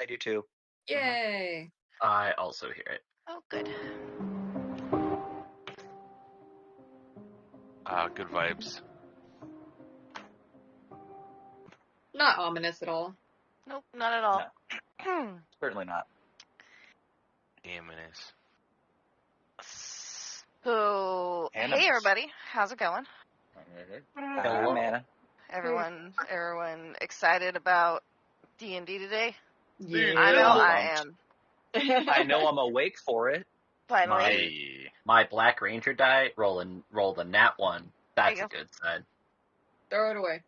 I do too. Yay! I also hear it. Oh, good. Good vibes. Not ominous at all. Nope, not at all. No, certainly not. Damn it is. So, Animus. hey everybody, how's it going? Hello, man. Everyone excited about D&D today? Yeah. I know I'm I pumped. am. I know I'm awake for it. Finally. Hey. My Black Ranger die rolled a nat 1. That's There a you good sign. Throw it away.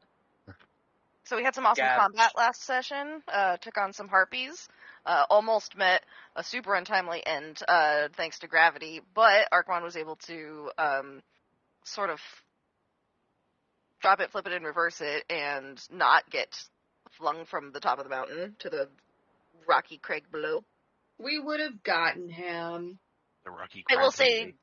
So we had some awesome Yeah. combat last session, took on some harpies, almost met a super untimely end, thanks to gravity, but Archmon was able to, sort of drop it, flip it, and reverse it, and not get flung from the top of the mountain to the rocky crag below. We would have gotten him. The Rocky I will Crab say,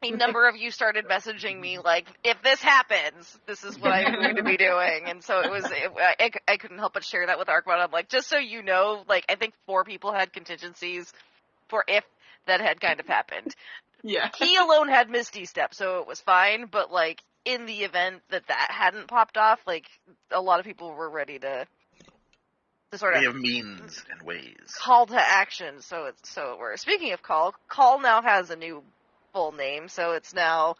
Lady. a number of you started messaging me like, if this happens, this is what I'm going to be doing. And so I couldn't help but share that with Archmon. I'm like, just so you know, like, I think 4 people had contingencies for if that had kind of happened. Yeah. He alone had Misty Step, so it was fine, but, like, in the event that hadn't popped off, like, a lot of people were ready to sort We of have means and ways. call to action, so it were. Speaking of call now has a new full name, so it's now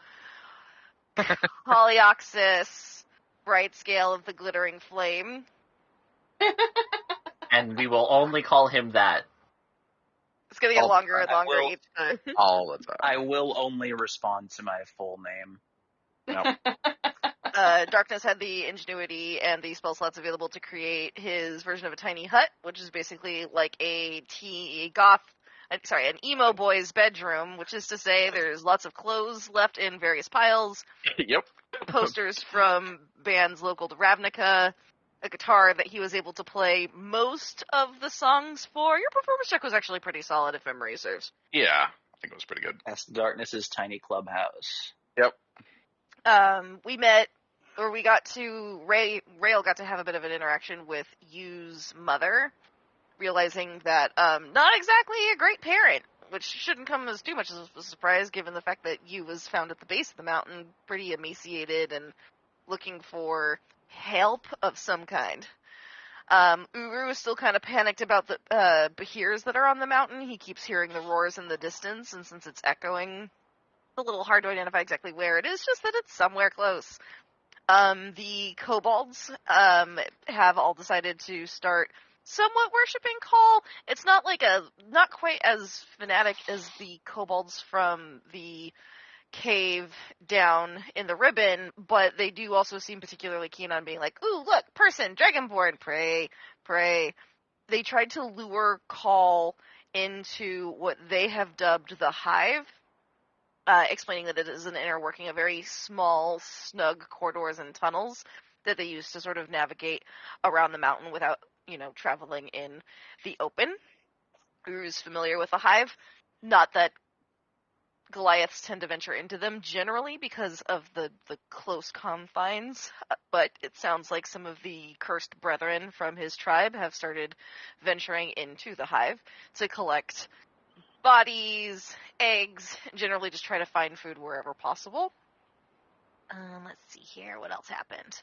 Polyoxis, Bright Scale of the Glittering Flame. And we will only call him that. It's gonna get All longer and I longer will- each time. All the time. I will only respond to my full name. Darkness had the ingenuity and the spell slots available to create his version of a tiny hut, which is basically like an emo boy's bedroom, which is to say there's lots of clothes left in various piles, Yep. posters from bands local to Ravnica, a guitar that he was able to play most of the songs for. Your performance check was actually pretty solid, if memory serves. Yeah, I think it was pretty good. That's Darkness's tiny clubhouse. Yep. Rail got to have a bit of an interaction with Yu's mother, realizing that not exactly a great parent, which shouldn't come as too much of a surprise given the fact that Yu was found at the base of the mountain, pretty emaciated and looking for help of some kind. Uru is still kind of panicked about the Bahirs that are on the mountain. He keeps hearing the roars in the distance, and since it's echoing, it's a little hard to identify exactly where it is, just that it's somewhere close. The kobolds have all decided to start somewhat worshipping Call. It's not quite as fanatic as the kobolds from the cave down in the ribbon, but they do also seem particularly keen on being like, ooh, look, person, dragonborn, pray. They tried to lure Call into what they have dubbed the Hive, explaining that it is an inner working of very small, snug corridors and tunnels that they use to sort of navigate around the mountain without, traveling in the open. Uru's familiar with the Hive. Not that Goliaths tend to venture into them generally because of the close confines, but it sounds like some of the cursed brethren from his tribe have started venturing into the Hive to collect bodies, eggs, generally just try to find food wherever possible. Let's see here, what else happened?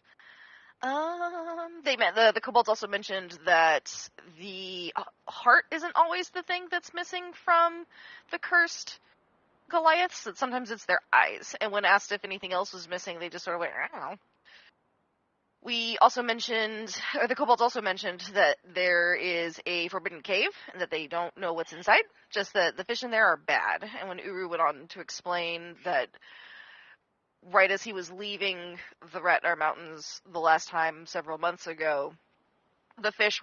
The kobolds also mentioned that the heart isn't always the thing that's missing from the cursed Goliaths, that sometimes it's their eyes, and when asked if anything else was missing, they just sort of went, I don't know. The kobolds also mentioned that there is a forbidden cave, and that they don't know what's inside, just that the fish in there are bad. And when Uru went on to explain that right as he was leaving the Ratnar Mountains the last time, several months ago, the fish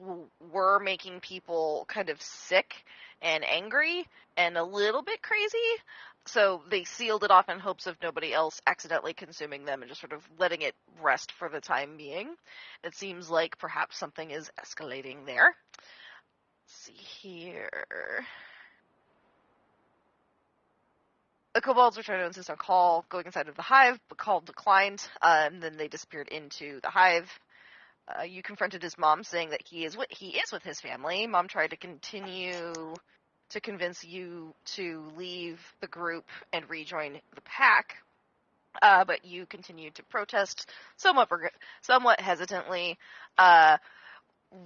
were making people kind of sick and angry and a little bit crazy, so they sealed it off in hopes of nobody else accidentally consuming them and just sort of letting it rest for the time being. It seems like perhaps something is escalating there. Let's see here. The kobolds were trying to insist on Call going inside of the Hive, but Call declined, and then they disappeared into the Hive. You confronted his mom, saying that he is with his family. Mom tried to continue to convince you to leave the group and rejoin the pack, but you continued to protest somewhat hesitantly.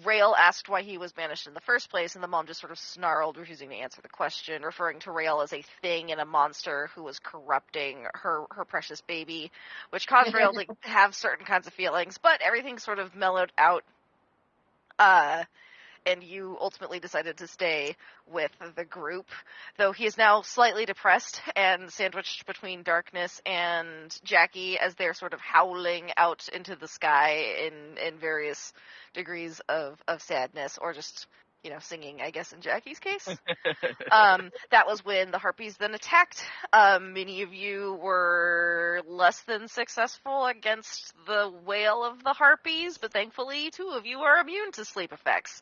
Rail asked why he was banished in the first place, and the mom just sort of snarled, refusing to answer the question, referring to Rail as a thing and a monster who was corrupting her precious baby, which caused Rail to have certain kinds of feelings, but everything sort of mellowed out, and you ultimately decided to stay with the group, though he is now slightly depressed and sandwiched between Darkness and Jackie as they're sort of howling out into the sky in various degrees of sadness, or just, singing, I guess, in Jackie's case. That was when the Harpies then attacked. Many of you were less than successful against the wail of the Harpies, but thankfully 2 of you are immune to sleep effects.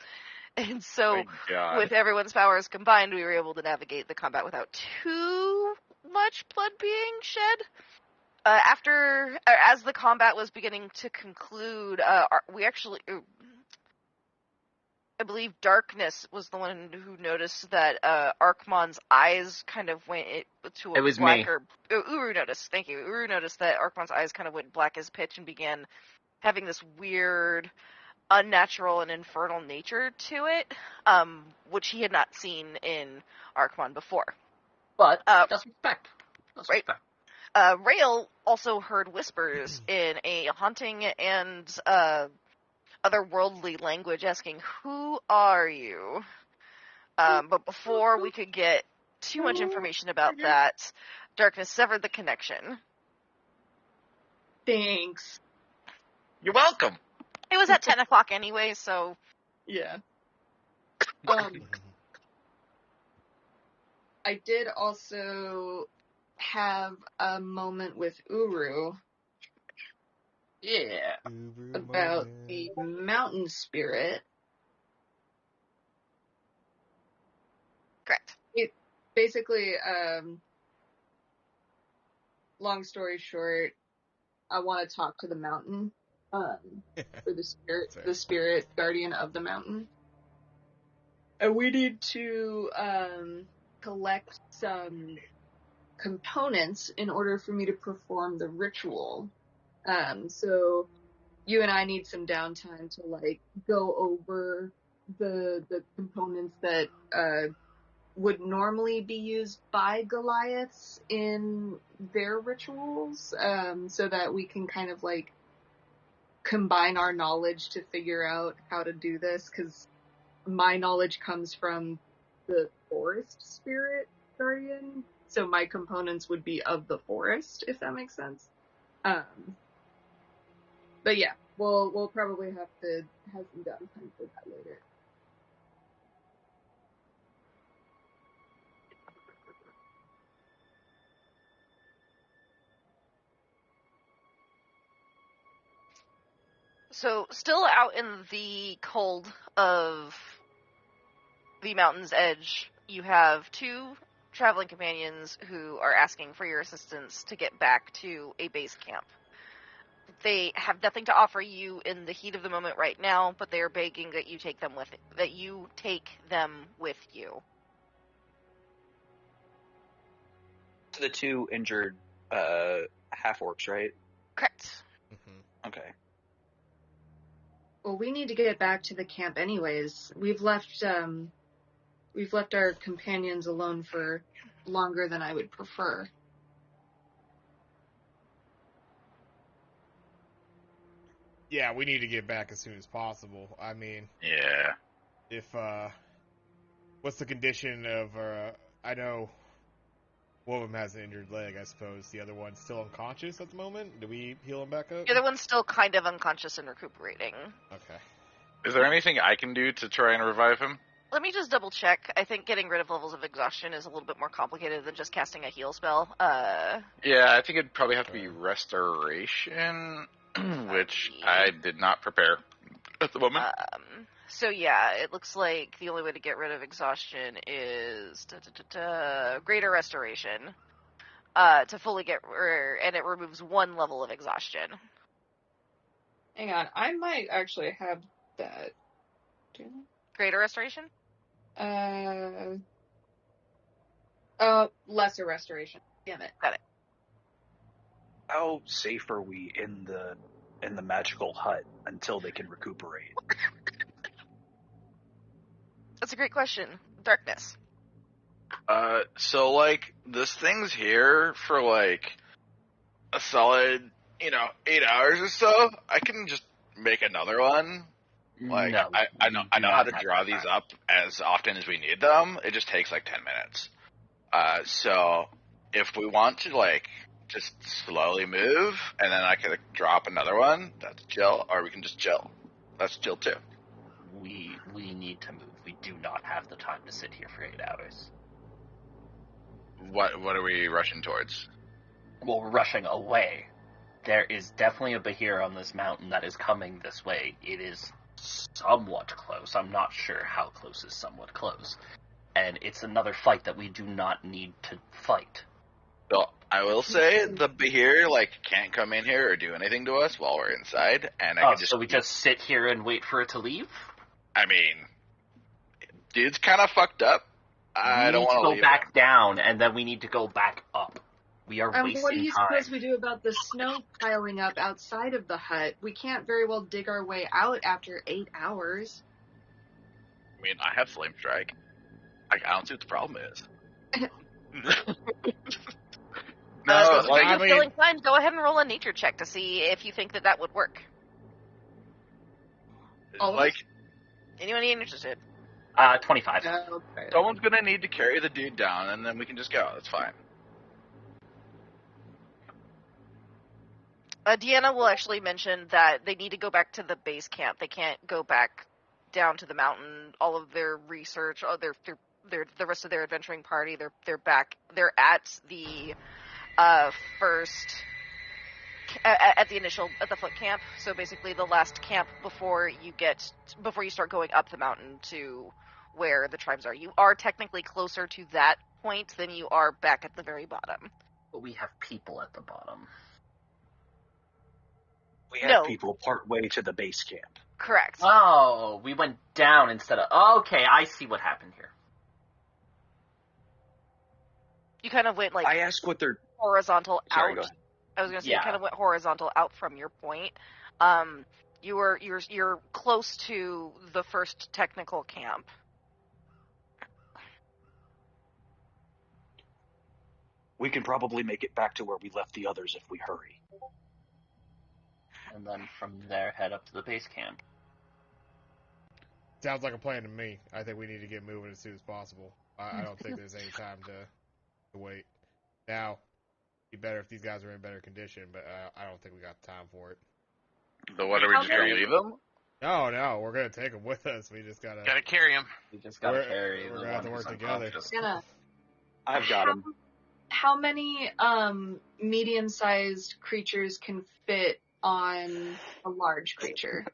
And so, My God. with everyone's powers combined, we were able to navigate the combat without too much blood being shed. As the combat was beginning to conclude, we actually, I believe Darkness was the one who noticed that Arkmon's eyes kind of went to a It was blacker. Uru noticed. Thank you. Uru noticed that Arkmon's eyes kind of went black as pitch and began having this weird, unnatural and infernal nature to it, which he had not seen in Arkmon before. But that's respect. That's Right. respect. Rail also heard whispers in a haunting and otherworldly language asking, "Who are you?" But before we could get too much information about that, Darkness severed the connection. Thanks. You're welcome. It was at 10 o'clock anyway, so... Yeah. I did also have a moment with Uru Yeah. about the mountain spirit. Correct. Basically, long story short, I want to talk to the mountain, for the spirit guardian of the mountain. And we need to, collect some components in order for me to perform the ritual. So you and I need some downtime to, like, go over the components that, would normally be used by Goliaths in their rituals, so that we can kind of, like, combine our knowledge to figure out how to do this, because my knowledge comes from the forest spirit guardian, so my components would be of the forest, if that makes sense. But yeah, we'll probably have to have some downtime for that later. So, still out in the cold of the mountain's edge, you have 2 traveling companions who are asking for your assistance to get back to a base camp. They have nothing to offer you in the heat of the moment right now, but they are begging that you take them with you. To the 2 injured half-orcs, right? Correct. Mm-hmm. Okay. Well, we need to get back to the camp anyways. We've left our companions alone for longer than I would prefer. Yeah, we need to get back as soon as possible. I mean, Yeah. if what's the condition of? I know one of them has an injured leg. I suppose the other one's still unconscious at the moment. Do we heal him back up? The other one's still kind of unconscious and recuperating. Okay. Is there anything I can do to try and revive him? Let me just double check. I think getting rid of levels of exhaustion is a little bit more complicated than just casting a heal spell. Yeah, I think it'd probably have to be restoration, which I did not prepare at the moment. So yeah, it looks like the only way to get rid of exhaustion is greater restoration. To fully and it removes 1 level of exhaustion. Hang on, I might actually have that. Do Greater restoration? I? Lesser restoration. Damn it. Got it. How safe are we in the magical hut until they can recuperate? That's a great question. Darkness. So like this thing's here for like a solid, 8 hours or so. I can just make another one. Like No, I we know do how not to have draw that these time. up as often as we need them. It just takes like 10 minutes. So if we want to like just slowly move and then I could drop another one, that's chill. Or we can just chill. That's chill too. We need to move. We do not have the time to sit here for 8 hours. What are we rushing towards? Well, we're rushing away. There is definitely a Bahir on this mountain that is coming this way. It is somewhat close. I'm not sure how close is somewhat close. And it's another fight that we do not need to fight. So I will say the Bahir can't come in here or do anything to us while we're inside, and I can just. So we just sit here and wait for it to leave? I mean, dude's kind of fucked up. I don't want to to go leave back him. down, and then we need to go back up. We are And wasting what do you time. suppose we do about the snow piling up outside of the hut? We can't very well dig our way out after 8 hours. I mean, I have Flame Strike. I don't see what the problem is. No, If you I feel mean- inclined, go ahead and roll a nature check to see if you think that would work. All of like us? Anyone interested? 25. Okay. someone's gonna need to carry the dude down, and then we can just go. That's fine. Deanna will actually mention that they need to go back to the base camp. They can't go back down to the mountain. All of their research, the rest of their adventuring party, they're back. They're at the first at the foot camp. So basically, the last camp before you start going up the mountain to where the tribes are. You are technically closer to that point than you are back at the very bottom. But we have people at the bottom. We have No. people part way to the base camp. Correct. Oh, we went down instead of... Okay, I see what happened here. You kind of went I asked what they're. horizontal Sorry, out. go ahead. I was going to say Yeah. you kind of went horizontal out from your point. You're close to the first technical camp. We can probably make it back to where we left the others if we hurry. And then from there, head up to the base camp. Sounds like a plan to me. I think we need to get moving as soon as possible. I don't think there's any time to wait. Now, it'd be better if these guys are in better condition, but I don't think we got time for it. So what are we just gonna leave them? No, we're gonna take them with us. We just gotta. Gotta carry him. We just gotta We're- carry we're the gonna have one to who's work together. unconscious. I've got them. How many medium-sized creatures can fit on a large creature?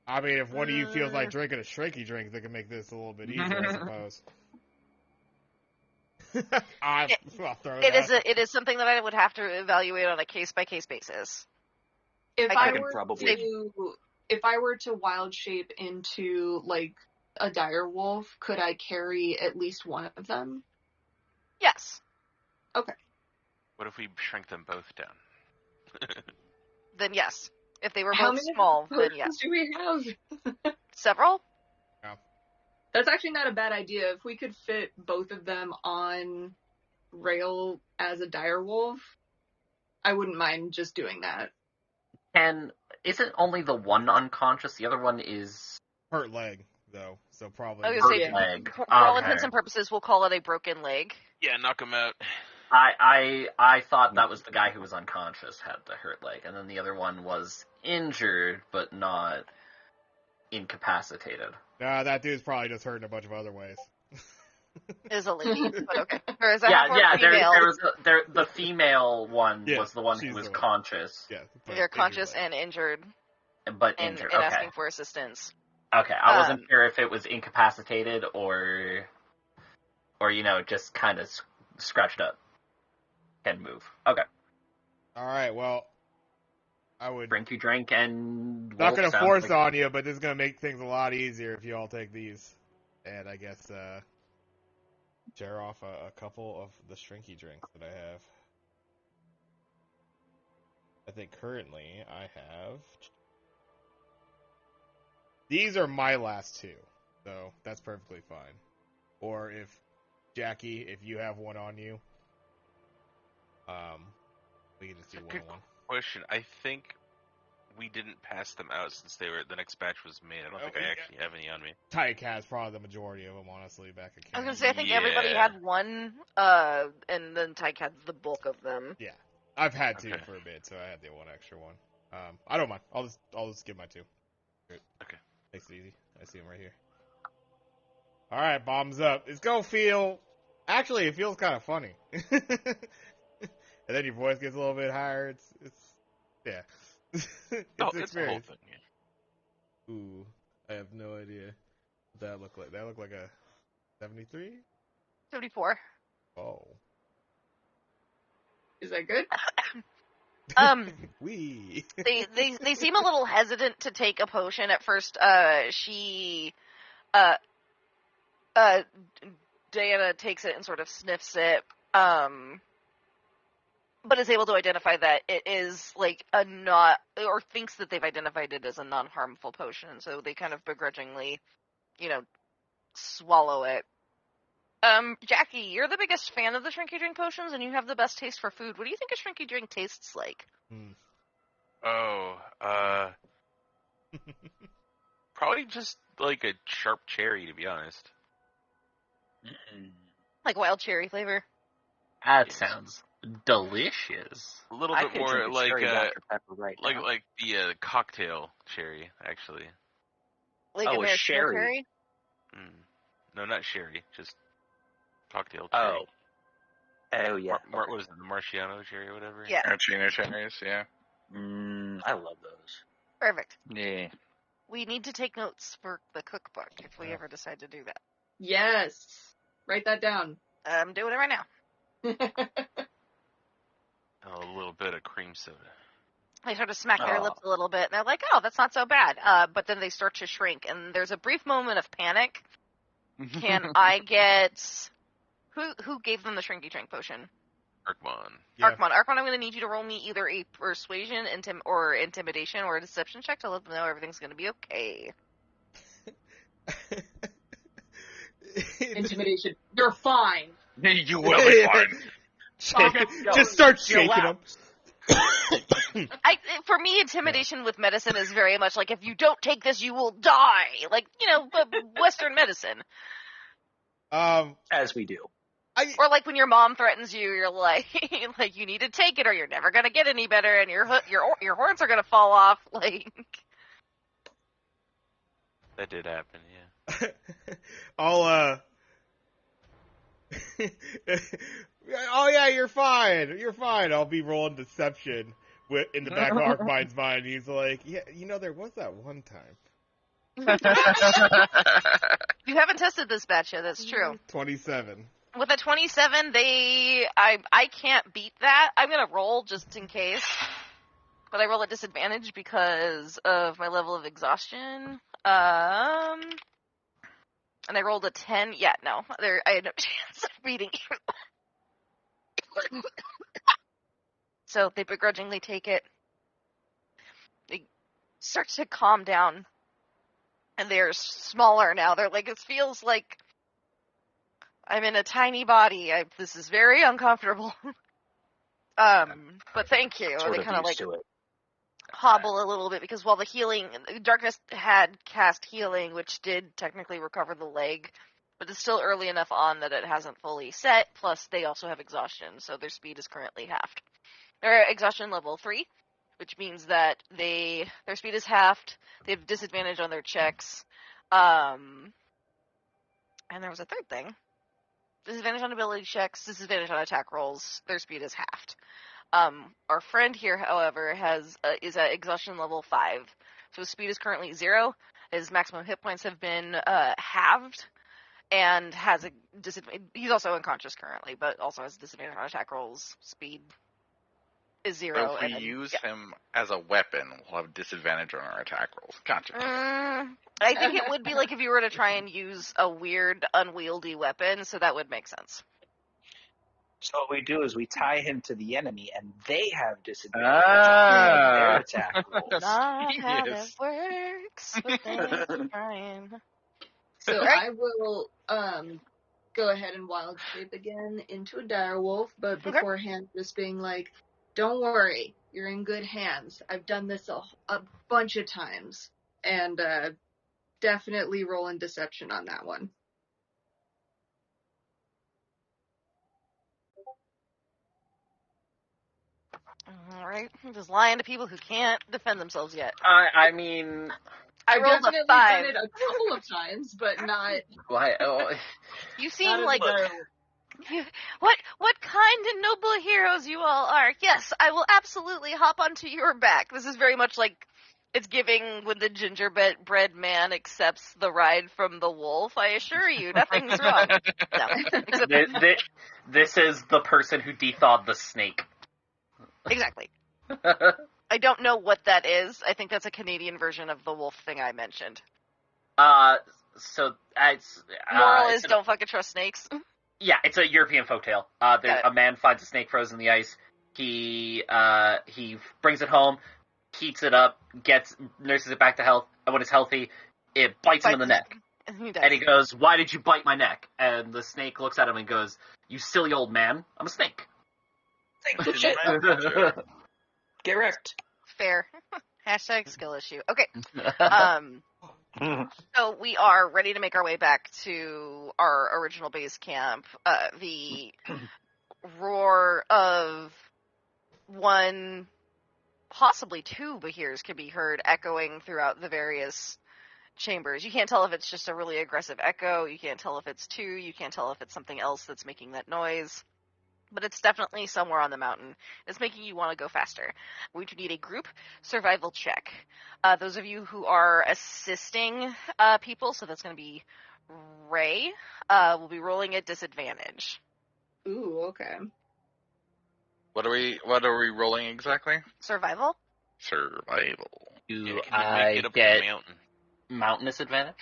I mean, if one of you feels like drinking a shrinky drink, they can make this a little bit easier, I suppose. I'll throw It that. is something that I would have to evaluate on a case by case basis. If I I can were probably- if I were to wild shape into a dire wolf, could I carry at least one of them? Yes. What if we shrink them both down? Then yes. If they were How both many small, then potions yes. do we have? Several? That's actually not a bad idea. If we could fit both of them on rail as a dire wolf, I wouldn't mind just doing that. And isn't only the one unconscious? The other one is Hurt leg, though, so probably. I was hurt gonna say, leg. for all Okay. intents and purposes, we'll call it a broken leg. Yeah, knock him out. I thought that was the guy who was unconscious had the hurt leg, and then the other one was injured but not incapacitated. Nah, that dude's probably just hurting a bunch of other ways. Is a lady, but okay. Or is a Yeah, half-orc yeah. female. There was the female one Yeah, was the one she's who was the one. conscious, Yeah, but They're conscious injured leg. and injured but and injured. and Okay, asking for assistance. okay. I wasn't Um, sure if it was incapacitated or just kind of scratched up. Can move. Okay. All right, well, I would Drink you drink and not wolf gonna sounds force like... on you, but this is gonna make things a lot easier if you all take these. And I guess share off a couple of the shrinky drinks that I have. I think currently I have. These are my last two, so that's perfectly fine. Or if Jackie, if you have one on you, we can just do Good one. question. I think we didn't pass them out since the next batch was made. I don't think I actually have any on me. Tyke has probably the majority of them, honestly, back at I was camp. gonna say I think everybody had one, and then Tyke had the bulk of them. Yeah, I've had two for a bit, so I had the one extra one. I don't mind. I'll just give my two. Great. Okay. Makes it easy. I see them right here. All right, bombs up. It's gonna feel. Actually, it feels kind of funny. And then your voice gets a little bit higher. It's yeah. It's an It's the whole experience. thing. Yeah. Ooh, I have no idea what that look like. That look like a 73? 74. Oh. Is that good? Wee. They seem a little hesitant to take a potion at first. Diana takes it and sort of sniffs it, but is able to identify that it is like a not, or thinks that they've identified it as a non-harmful potion, so they kind of begrudgingly, swallow it. Jackie, you're the biggest fan of the Shrinky Drink potions, and you have the best taste for food. What do you think a Shrinky Drink tastes like? Probably just like a sharp cherry, to be honest. Like wild cherry flavor? That sounds delicious. A little I bit could more drink a like cherry Dr. Pepper right now. like the cocktail cherry, actually. Like Oh, a American sherry. No, not sherry, just cocktail cherry. Oh yeah. What was it, the Marciano cherry or whatever? Yeah. Maraschino cherries, yeah. I love those. Perfect. Yeah. We need to take notes for the cookbook if we ever decide to do that. Yes. Write that down. I'm doing it right now. A little bit of cream soda. They sort of smack their lips a little bit, and they're like, oh, that's not so bad. But then they start to shrink, and there's a brief moment of panic. Can I get... Who gave them the Shrinky Drink potion? Arkmon. Yeah. Arkmon, I'm going to need you to roll me either a persuasion, or intimidation, or a deception check to let them know everything's going to be okay. Intimidation. You're fine. You will be fine. Just start shaking them. For me, intimidation with medicine is very much like, if you don't take this, you will die. Like, Western medicine. As we do. Or like when your mom threatens you, you're like, you need to take it or you're never gonna get any better, and your horns are gonna fall off. Like, that did happen, yeah. I'll oh yeah, you're fine. You're fine. I'll be rolling deception in the back of Arkmind's mind. He's like, yeah, there was that one time. you haven't tested this batch yet. That's true. 27. With a 27, I can't beat that. I'm gonna roll just in case, but I roll at disadvantage because of my level of exhaustion. And I rolled a 10. Yeah, no, I had no chance of beating you. So they begrudgingly take it. They start to calm down, and they're smaller now. They're like, it feels like I'm in a tiny body. This is very uncomfortable. But thank you. Sort They of kind of used to it. hobble a little bit, because while the darkness had cast healing, which did technically recover the leg, but it's still early enough on that it hasn't fully set, plus they also have exhaustion, so their speed is currently halved. They're at exhaustion level 3, which means that their speed is halved, they have disadvantage on their checks, and there was a third thing. Disadvantage on ability checks, disadvantage on attack rolls, their speed is halved. Our friend here, however, is at exhaustion level 5, so his speed is currently 0, his maximum hit points have been halved, and has a disadvantage. He's also unconscious currently, but also has a disadvantage on attack rolls, speed, is 0. So if we and then, use him as a weapon, we'll have disadvantage on our attack rolls. Gotcha. I think it would be like if you were to try and use a weird, unwieldy weapon, so that would make sense. So what we do is we tie him to the enemy, and they have disadvantage on their attack rolls. Not how that Yes. works, but thanks for trying. So Right. I will go ahead and wild shape again into a direwolf, but Okay. beforehand just being like, don't worry, you're in good hands. I've done this a bunch of times. And definitely rolling deception on that one. All right, just lying to people who can't defend themselves yet. I mean, I I've rolled a definitely 5. done it a couple of times, but not why? Oh, You not seem as like a direwolf. what kind and noble heroes you all are. Yes, I will absolutely hop onto your back. This is very much like it's giving when the gingerbread man accepts the ride from the wolf. I assure you, nothing's wrong. No, except this is the person who dethawed the snake. exactly. I don't know what that is. I think that's a Canadian version of the wolf thing I mentioned. So it's Moral it's is don't fucking trust snakes. Yeah, it's a European folktale. A man finds a snake frozen in the ice. He brings it home, heats it up, nurses it back to health, and when it's healthy, it bites him in the neck. And he goes, "Why did you bite my neck?" And the snake looks at him and goes, "You silly old man, I'm a snake." Get wrecked. Fair. Hashtag skill issue. Okay. So we are ready to make our way back to our original base camp. The roar of one, possibly two Bahirs can be heard echoing throughout the various chambers. You can't tell if it's just a really aggressive echo. You can't tell if it's two. You can't tell if it's something else that's making that noise. But it's definitely somewhere on the mountain. It's making you want to go faster. We need a group survival check. Those of you who are assisting people, so that's going to be Ray, will be rolling at disadvantage. Ooh, okay. What are we rolling exactly? Survival? Survival. Do Can you make it up get the mountain? mountainous advantage?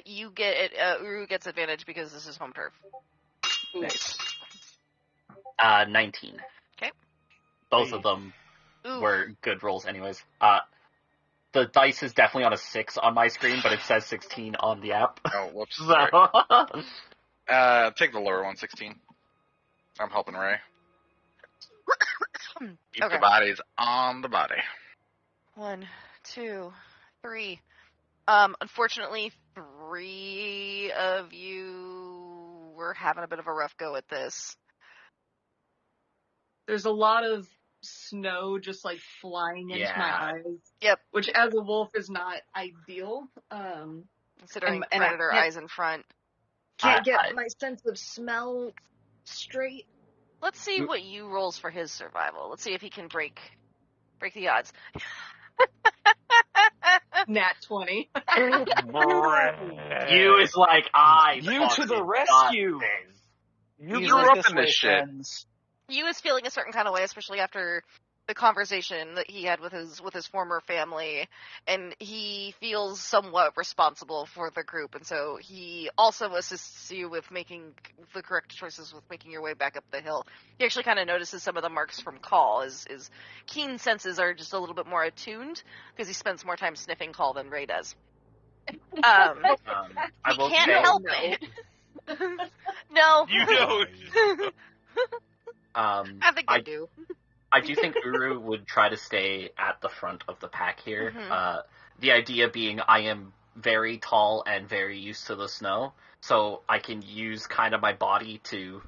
You get it. Uru gets advantage because this is home turf. Nice. 19. Okay. Both of them Ooh. were good rolls anyways. The dice is definitely on a 6 on my screen, but it says 16 on the app. Oh, whoops. So, Take the lower one, 16. I'm helping Ray. Keep Okay. the bodies on the body. 1, 2, 3. Unfortunately, 3 of you were having a bit of a rough go at this. There's a lot of snow just like flying into my Yeah. eyes. Yep. Which as a wolf is not ideal. Considering and I predator can't- eyes in front. Can't get my sense of smell straight. Let's see what you rolls for his survival. Let's see if he can break the odds. Nat 20. You is like, I You to fucking the got rescue. this. You He's grew like up this in way, this shit. friends. You is feeling a certain kind of way, especially after the conversation that he had with his former family, and he feels somewhat responsible for the group, and so he also assists you with making the correct choices with making your way back up the hill. He actually kind of notices some of the marks from Call. His keen senses are just a little bit more attuned because he spends more time sniffing Call than Ray does. I He will can't say, help it. No. You know. I think I do. I do think Uru would try to stay at the front of the pack here. Mhm. The idea being I am very tall and very used to the snow, so I can use kind of my body to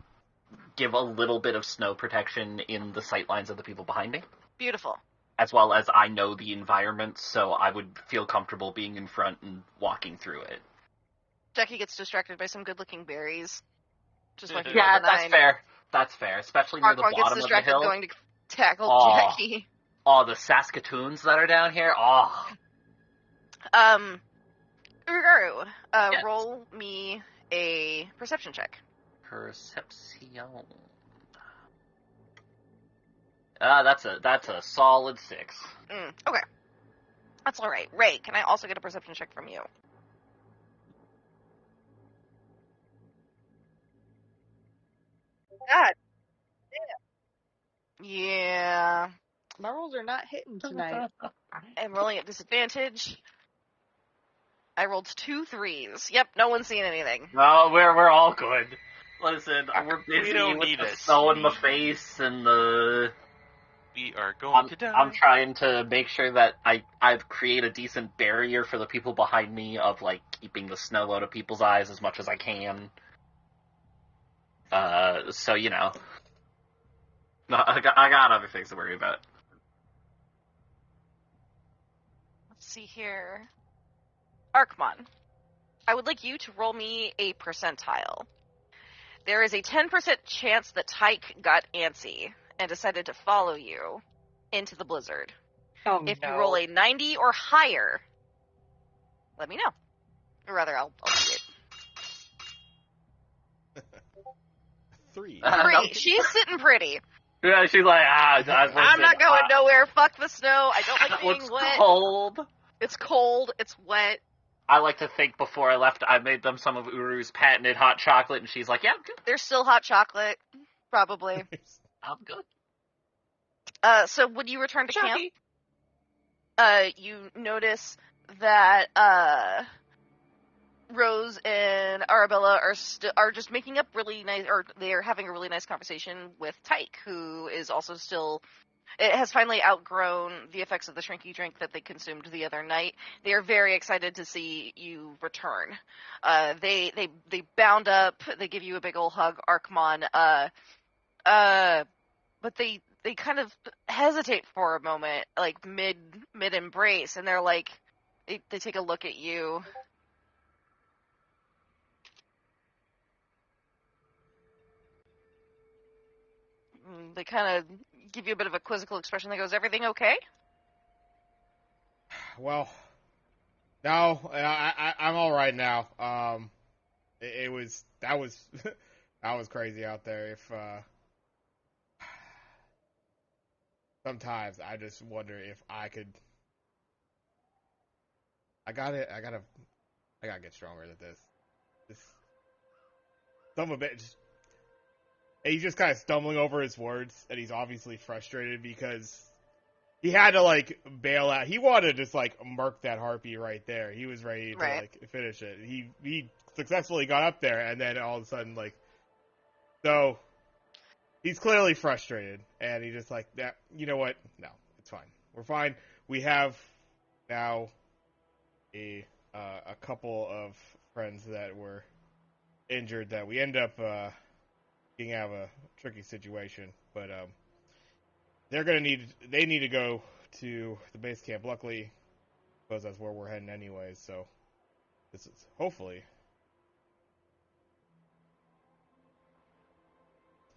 give a little bit of snow protection in the sightlines of the people behind me. Beautiful. As well as I know the environment, so I would feel comfortable being in front and walking through it. Jackie gets distracted by some good-looking berries. Just like Yeah, that's fair. That's fair, especially near the Marquand gets bottom of the distracted hill. going to tackle Oh. Jackie. Oh, the Saskatoons that are down here. Oh, Uru, Yes. roll me a perception check. Perception. That's a solid 6. Okay. That's alright. Ray, can I also get a perception check from you? God, Yeah. my rolls are not hitting tonight. I'm rolling at disadvantage. I rolled 2 3s. Yep, no one's seeing anything. No, we're all good. Listen, we're We busy don't with need the it. snow in my face and the... We are going to die. I'm trying to make sure that I create a decent barrier for the people behind me of, like, keeping the snow out of people's eyes as much as I can. So, you know. I got other things to worry about. Let's see here. Arkmon, I would like you to roll me a percentile. There is a 10% chance that Tyke got antsy and decided to follow you into the blizzard. Oh, If no. you roll a 90 or higher, let me know. Or rather, I'll see it. 3. 3. She's sitting pretty. Yeah, she's like, I'm not going nowhere. Fuck the snow. I don't like being It's wet. cold. It's cold. It's wet. I like to think before I left, I made them some of Uru's patented hot chocolate, and she's like, yeah, I'm good. There's still hot chocolate. Probably. I'm good. So when you return to camp, you notice that Rose and Arabella are just making up really nice, or they are having a really nice conversation with Tyke, who is also still. It has finally outgrown the effects of the shrinky drink that they consumed the other night. They are very excited to see you return. They bound up. They give you a big old hug, Arkmon. But they kind of hesitate for a moment, like mid embrace, and they're like, they take a look at you. They kind of give you a bit of a quizzical expression that goes, "Everything okay?" Well, no, I'm all right now. That was that was crazy out there. If sometimes I just wonder if I could. I gotta get stronger than this. Some of it. And he's just kind of stumbling over his words, and he's obviously frustrated because he had to, like, bail out. He wanted to just, like, murk that harpy right there. He was ready to, like, finish it. He successfully got up there, and then all of a sudden, like, so he's clearly frustrated, and he's just like, yeah, you know what? No, it's fine. We're fine. We have now a couple of friends that were injured that we end up getting out of a tricky situation, but they need to go to the base camp. Luckily, because that's where we're heading anyways, so this is hopefully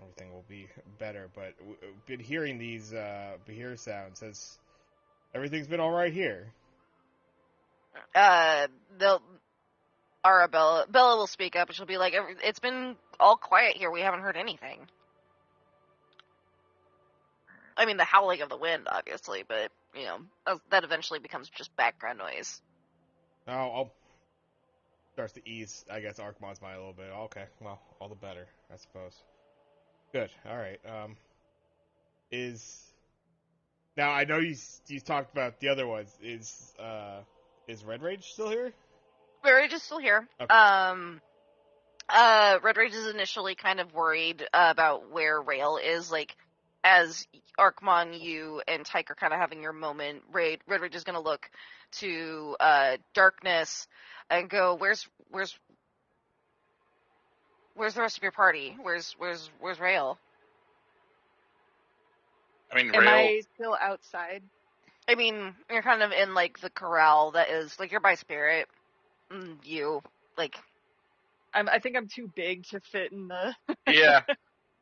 everything will be better. But we've been hearing these Behir sounds. Has everything's been all right here? Bella will speak up, and she'll be like, "It's been all quiet here. We haven't heard anything." I mean, the howling of the wind, obviously, but, you know, that eventually becomes just background noise. Oh, I'll starts to ease, I guess, Arkmon's mind a little bit. Okay, well, all the better, I suppose. Good, alright. Now, I know you talked about the other ones. Is Red Rage still here? Red Rage is still here. Okay. Red Rage is initially kind of worried about where Rail is, like, as Arkmon, you and Tyke are kind of having your moment, Red Rage is going to look to Darkness and go, where's the rest of your party? Where's Rail? I mean, Am I still outside? I mean, you're kind of in, like, the corral that is, like, you're by Spirit. You, like... I think I'm too big to fit in the... Yeah.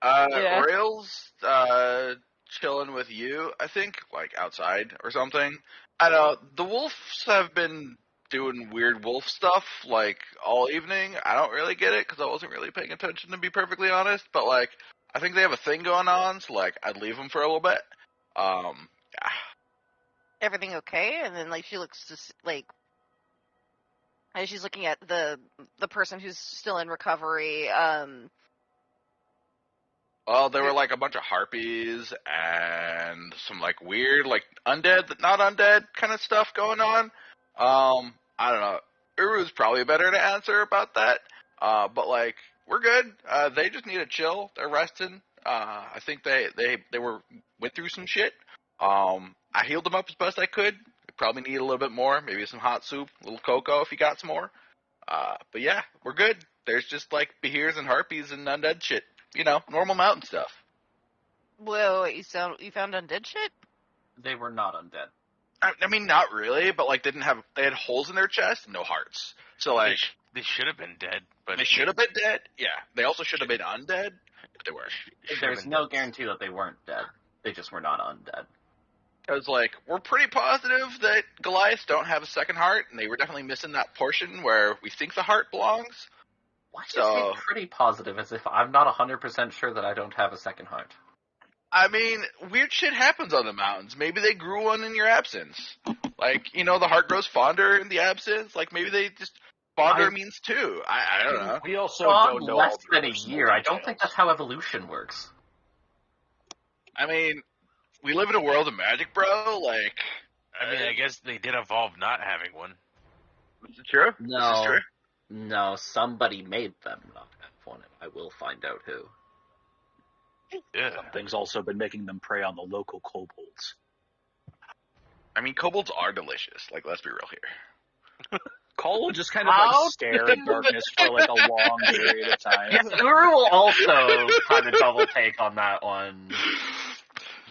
Yeah. Rail's chilling with you, I think, like outside or something. I don't know. The wolves have been doing weird wolf stuff, like, all evening. I don't really get it, because I wasn't really paying attention, to be perfectly honest. But, like, I think they have a thing going on, so, like, I'd leave them for a little bit. Yeah. Everything okay? And then like she looks just like as she's looking at the person who's still in recovery. Well, there were like a bunch of harpies and some like weird, like undead, not undead kind of stuff going on. I don't know. Uru's probably better to answer about that. But like we're good. They just need to chill. They're resting. I think they went through some shit. I healed them up as best I could. They probably need a little bit more. Maybe some hot soup, a little cocoa if you got some more. But yeah, we're good. There's just like behirs and harpies and undead shit. You know, normal mountain stuff. Whoa, you found undead shit? They were not undead. I mean, not really, but like they had holes in their chest and no hearts. So like they should have been dead, but they should have been dead. Yeah, they also should have been undead, but they weren't. There's no guarantee that they weren't dead. They just were not undead. Because like we're pretty positive that Goliaths don't have a second heart, and they were definitely missing that portion where we think the heart belongs. Why do you say pretty positive as if I'm not 100% sure that I don't have a second heart? I mean, weird shit happens on the mountains. Maybe they grew one in your absence. Like, you know, the heart grows fonder in the absence. Like, maybe they just fonder means two. I don't know. We also don't know less all than a year. I don't think that's how evolution works. I mean, we live in a world of magic, bro. Like, I mean, I guess they did evolve not having one. Is it true? No. Is this true? No, somebody made them not have one, and I will find out who. Yeah. Something's also been making them prey on the local kobolds. I mean, kobolds are delicious. Like, let's be real here. Cole will just kind of like stare at darkness for like a long period of time. Yes, Uru will also kind of double take on that one.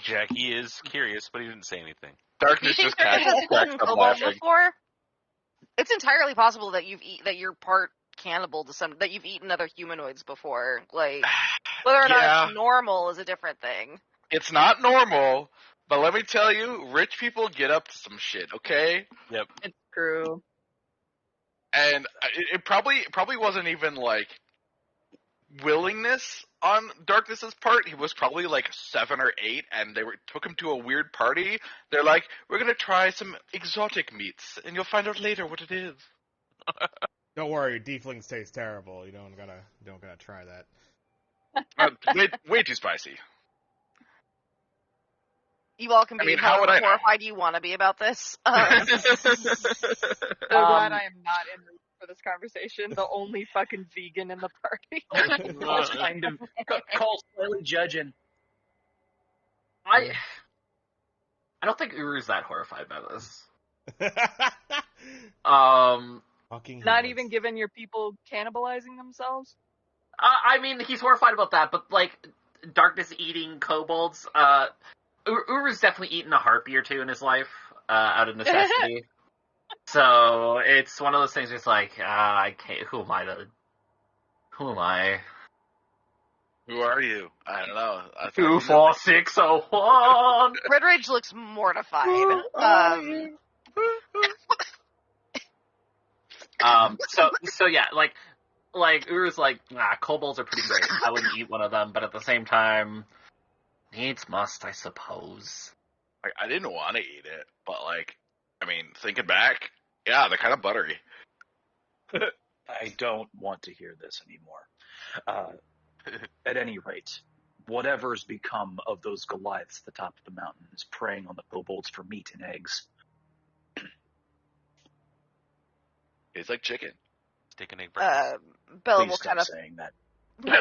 Jackie is curious, but he didn't say anything. Darkness Do you just think catches you've eaten up kobold laughing. before? It's entirely possible that that you're part cannibal to that you've eaten other humanoids before. Like whether or not it's normal is a different thing. It's not normal, but let me tell you, rich people get up to some shit. Okay. Yep. It's true. And it probably wasn't even like willingness on Darkness's part. He was probably like 7 or 8, and they took him to a weird party. They're like, "We're gonna try some exotic meats, and you'll find out later what it is." Don't worry, Deeflings taste terrible. You don't gotta try that. Way too spicy. You all can be how would I know? horrified you want to be about this. So glad I am not in the for this conversation. The only fucking vegan in the party. Cole's kind of Cole's slightly judging. I don't think Uru's that horrified by this. Fucking Not humans. even given your people cannibalizing themselves? I mean, he's horrified about that, but like darkness eating kobolds. Uru's definitely eaten a harpy or two in his life out of necessity. So it's one of those things where it's like, I can't. Who am I? Who are you? I don't know. 24601. Red Rage looks mortified. So yeah, like Uru's like, kobolds are pretty great. I wouldn't eat one of them, but at the same time, needs must, I suppose. Like, I didn't want to eat it, but like, I mean, thinking back, yeah, they're kind of buttery. I don't want to hear this anymore. At any rate, whatever's become of those Goliaths at the top of the mountain is preying on the kobolds for meat and eggs. It's like chicken. Steak and egg breakfast. Bella Please will stop kind of saying that.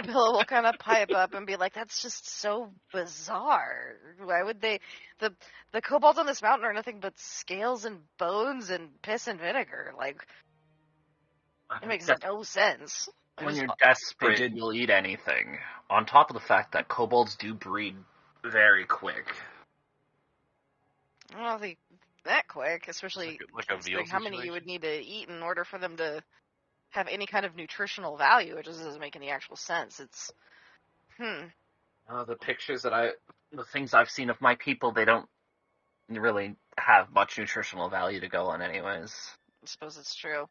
Bella will kind of pipe up and be like, "That's just so bizarre. Why would they? The kobolds on this mountain are nothing but scales and bones and piss and vinegar. Like, it makes no sense." When you're desperate, you'll eat anything. On top of the fact that kobolds do breed very quick. I don't think that quick, especially like a veal how many you situation? would need to eat in order for them to have any kind of nutritional value. It just doesn't make any actual sense. It's The things I've seen of my people, they don't really have much nutritional value to go on anyways. I suppose it's true.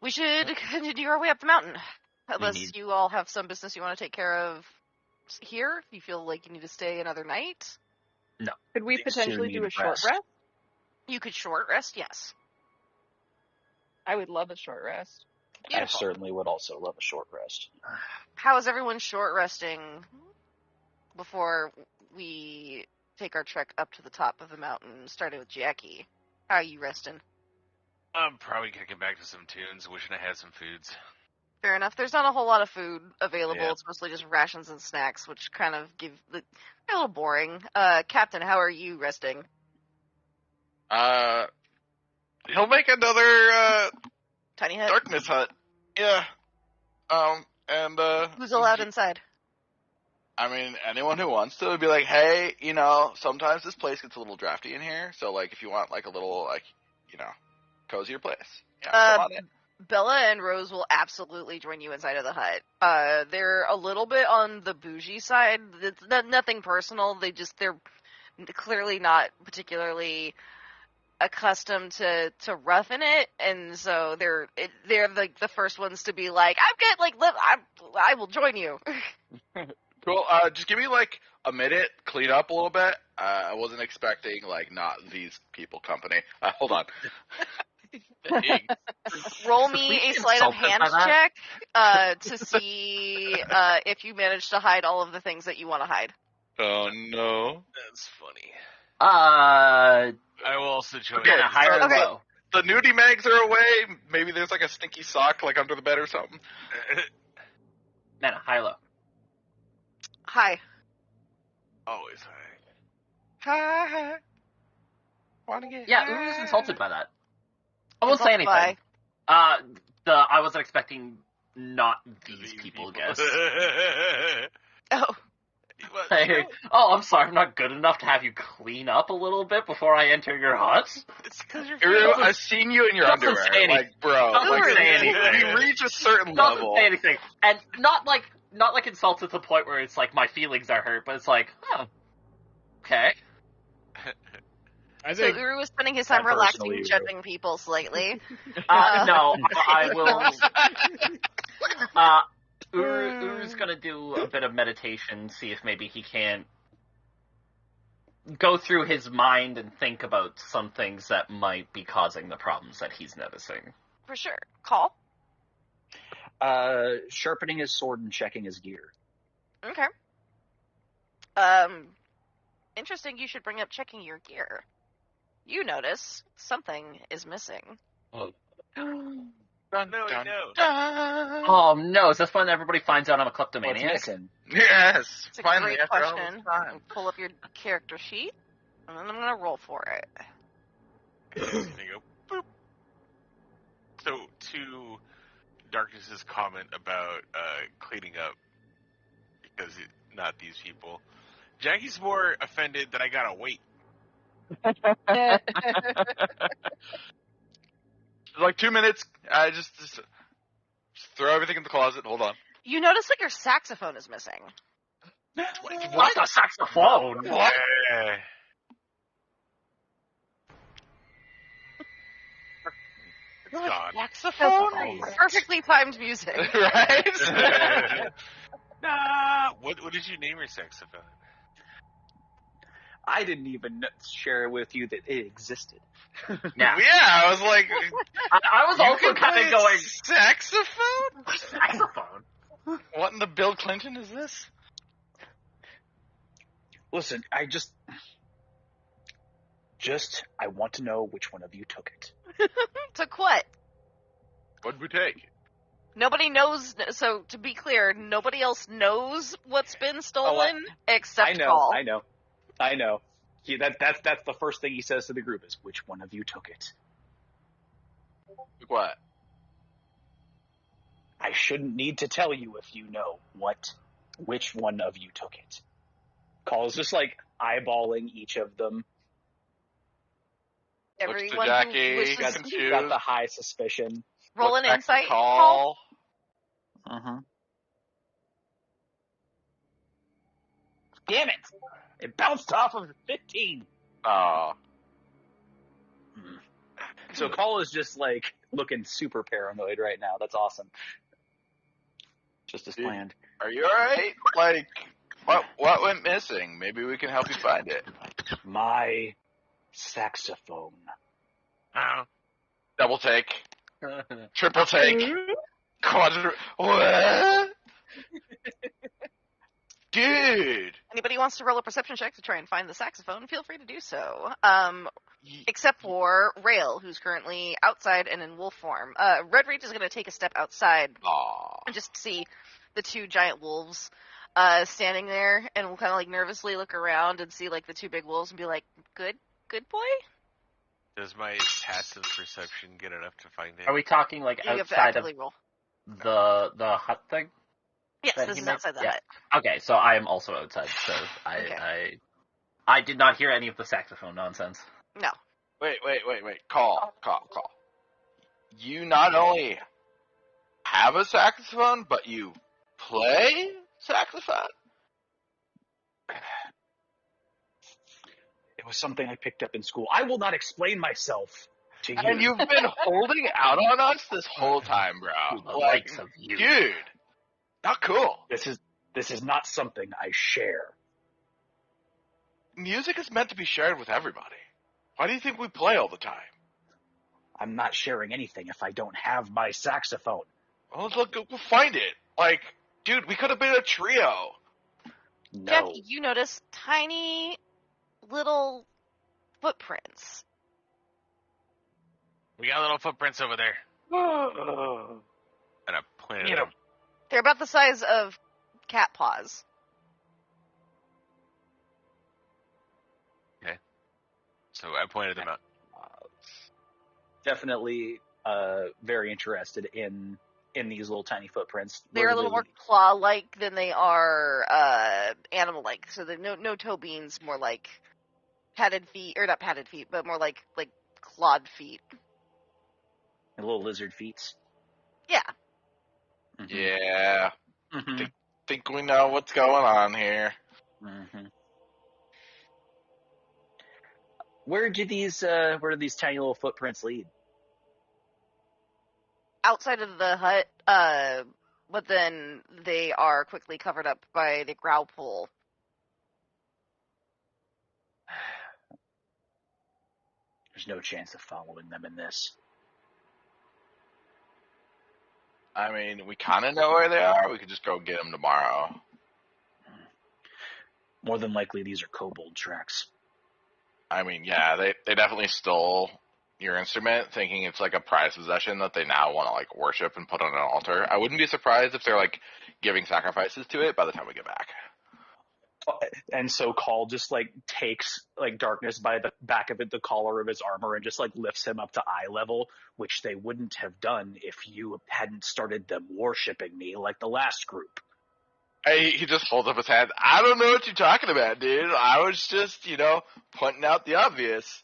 We should continue our way up the mountain. Unless you all have some business you want to take care of here? Do you feel like you need to stay another night? No. Could we These two potentially need do a short rest. rest? You could short rest, yes. I would love a short rest. Beautiful. I certainly would also love a short rest. How is everyone short resting before we take our trek up to the top of the mountain, starting with Jackie? How are you resting? I'm probably gonna get back to some tunes, wishing I had some foods. Fair enough. There's not a whole lot of food available. Yeah. It's mostly just rations and snacks, which kind of they're a little boring. Captain, how are you resting? He'll make another Tiny hut? darkness hut. Yeah. And Who's allowed inside? I mean, anyone who wants to would be like, hey, sometimes this place gets a little drafty in here, so like if you want like a little cozier place, yeah, come on in. Bella and Rose will absolutely join you inside of the hut. They're a little bit on the bougie side. It's nothing personal. They're clearly not particularly accustomed to roughing it, and so they're like the first ones to be like, I'm good, like I will join you. Cool. Just give me like a minute, clean up a little bit. I wasn't expecting like not these people company. Hold on. Roll me a sleight of hand check to see if you manage to hide all of the things that you want to hide. Oh no. That's funny. Uh, I will also join. Okay, higher or Okay. low? The nudie mags are away. Maybe there's like a stinky sock like under the bed or something. Nana, high or low? Hi. Always high. Hi. Wanna get Yeah, high? Uru's insulted by that. I won't say anything. Bye. I wasn't expecting not these people, guess. Oh, Hey, I'm sorry, I'm not good enough to have you clean up a little bit before I enter your hut? It's because you're Uru, I've seen you in your Doesn't underwear. say anything. Like, bro, Doesn't like, say anything. when you reach a certain Doesn't level. say anything. And not like insulted to the point where it's like my feelings are hurt, but it's like, oh, okay. I so think Uru is spending his time I relaxing, personally judging people slightly. No, I will. Uru's gonna do a bit of meditation, see if maybe he can't go through his mind and think about some things that might be causing the problems that he's noticing. For sure. Call. Sharpening his sword and checking his gear. Okay. Interesting. You should bring up checking your gear. You notice something is missing. Dun, No, dun, no. dun. Oh no, is this when everybody finds out I'm a What's kleptomaniac? missing? Yes. It's a Finally, great after all question. this time. Pull up your character sheet, and then I'm gonna roll for it. There you go. Boop. So, to Darkness's comment about cleaning up, because not these people, Jackie's more offended that I gotta wait. Like 2 minutes. I just throw everything in the closet. Hold on. You notice that your saxophone is missing. What's a saxophone? What? It's gone. Saxophone? Perfectly timed music. Right? Nah. What did you name your saxophone? I didn't even share with you that it existed. Yeah. Yeah, I was like, I was you also can kind play of going, saxophone? saxophone? What in the Bill Clinton is this? Listen, I want to know which one of you took it. Took what? What'd we take? Nobody knows. So to be clear, nobody else knows what's been stolen except I know, Paul. I know. That's the first thing he says to the group is, which one of you took it? What? I shouldn't need to tell you if you know which one of you took it. Call's just like eyeballing each of them. Looks to Everyone Jackie, who wishes got Got, confused. got the high suspicion. roll an Look back to insight. Paul. Call. Uh-huh. Damn it! It bounced off of 15. Oh. So Call is just like looking super paranoid right now. That's awesome. Just as planned. Are you alright? Like, What went missing? Maybe we can help you find it. My saxophone. Double take. Triple take. What? Dude. Anybody wants to roll a perception check to try and find the saxophone, feel free to do so. Except for Rail, who's currently outside and in wolf form. Red Reach is going to take a step outside and just see the two giant wolves standing there, and we'll kind of like nervously look around and see like the two big wolves and be like, good boy? Does my passive perception get enough to find it? Are we talking like You have to outside actively roll. of the hut thing? Yes, that this he is made? outside the Yeah. hut. Okay, so I am also outside, so I did not hear any of the saxophone nonsense. No. Wait. Call. You not only have a saxophone, but you play saxophone? It was something I picked up in school. I will not explain myself to you. And you've been holding out on us this whole time, bro. The likes of you. Dude. Not cool. This is not something I share. Music is meant to be shared with everybody. Why do you think we play all the time? I'm not sharing anything if I don't have my saxophone. Well, look, we'll find it. Like, dude, we could have been a trio. No. Jeff, you notice tiny little footprints. We got little footprints over there. And I pointed at them. They're about the size of cat paws. Okay. So I pointed them out. Definitely very interested in these little tiny footprints. They're a little more claw-like than they are animal-like. So they're no toe beans, more like padded feet, or not padded feet, but more like clawed feet. little lizard feet. Yeah. Mm-hmm. Yeah. Mm-hmm. Think we know what's going on here. Mm-hmm. Where do these tiny little footprints lead? Outside of the hut, but then they are quickly covered up by the growl pool. There's no chance of following them in this. I mean, we kind of know where they are. We could just go get them tomorrow. More than likely, these are kobold tracks. I mean, yeah, they definitely stole your instrument, thinking it's like a prized possession that they now want to like worship and put on an altar. I wouldn't be surprised if they're like giving sacrifices to it by the time we get back. And so Call just like takes like Darkness by the back of the collar of his armor and just like lifts him up to eye level, which they wouldn't have done if you hadn't started them worshipping me like the last group. Hey, he just holds up his hand. I don't know what you're talking about, dude. I was just, pointing out the obvious.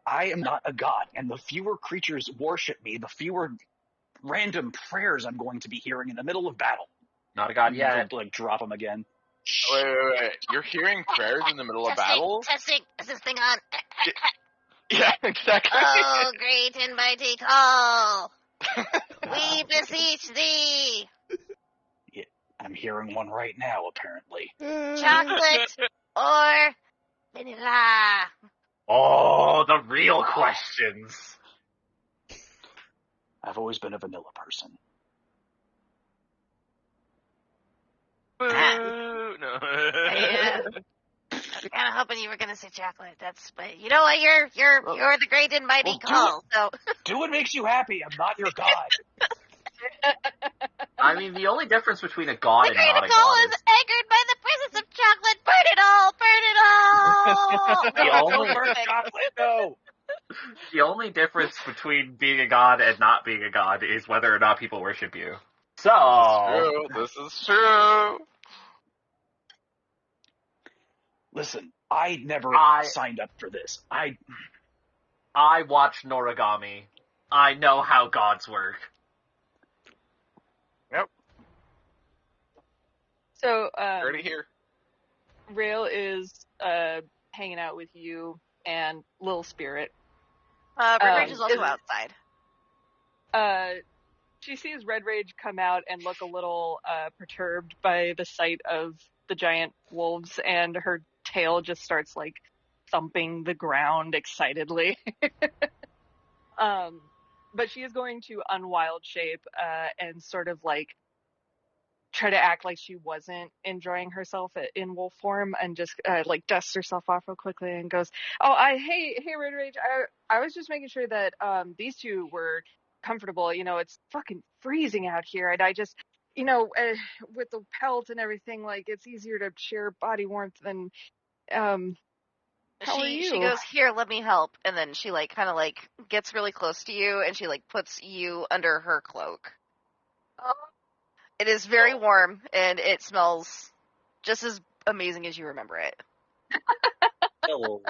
I am not a god, and the fewer creatures worship me, the fewer random prayers I'm going to be hearing in the middle of battle. Not a god yet. Like drop them again. Wait. You're hearing prayers in the middle of battle? Testing. Is this thing on? Yeah, exactly. Oh, great and mighty Call. We beseech thee. Yeah, I'm hearing one right now, apparently. Chocolate or vanilla? Oh, the real questions. I've always been a vanilla person. Boo! No. I was kind of hoping you were gonna say chocolate. But you know what? You're the great and mighty Call. So do what makes you happy. I'm not your god. I mean, the only difference between a god the and great not a Call god is anchored by the presence of chocolate. Burn it all! The only- Burn chocolate, no. The only difference between being a god and not being a god is whether or not people worship you. So, This is true. Listen, I never signed up for this. I watch Noragami. I know how gods work. Yep. So, Already here. Rail is hanging out with you and Lil Spirit. Bridge is also outside. She sees Red Rage come out and look a little perturbed by the sight of the giant wolves, and her tail just starts like thumping the ground excitedly. But she is going to unwild shape and sort of like try to act like she wasn't enjoying herself in wolf form, and just like dusts herself off real quickly and goes, "Oh, hey, Red Rage. I was just making sure that these two were comfortable. You know, it's fucking freezing out here, and I just, with the pelt and everything, like it's easier to share body warmth than How are you? She goes, "Here, let me help," and then she like kind of like gets really close to you, and she like puts you under her cloak. Oh. It is very warm, and it smells just as amazing as you remember it. Hello.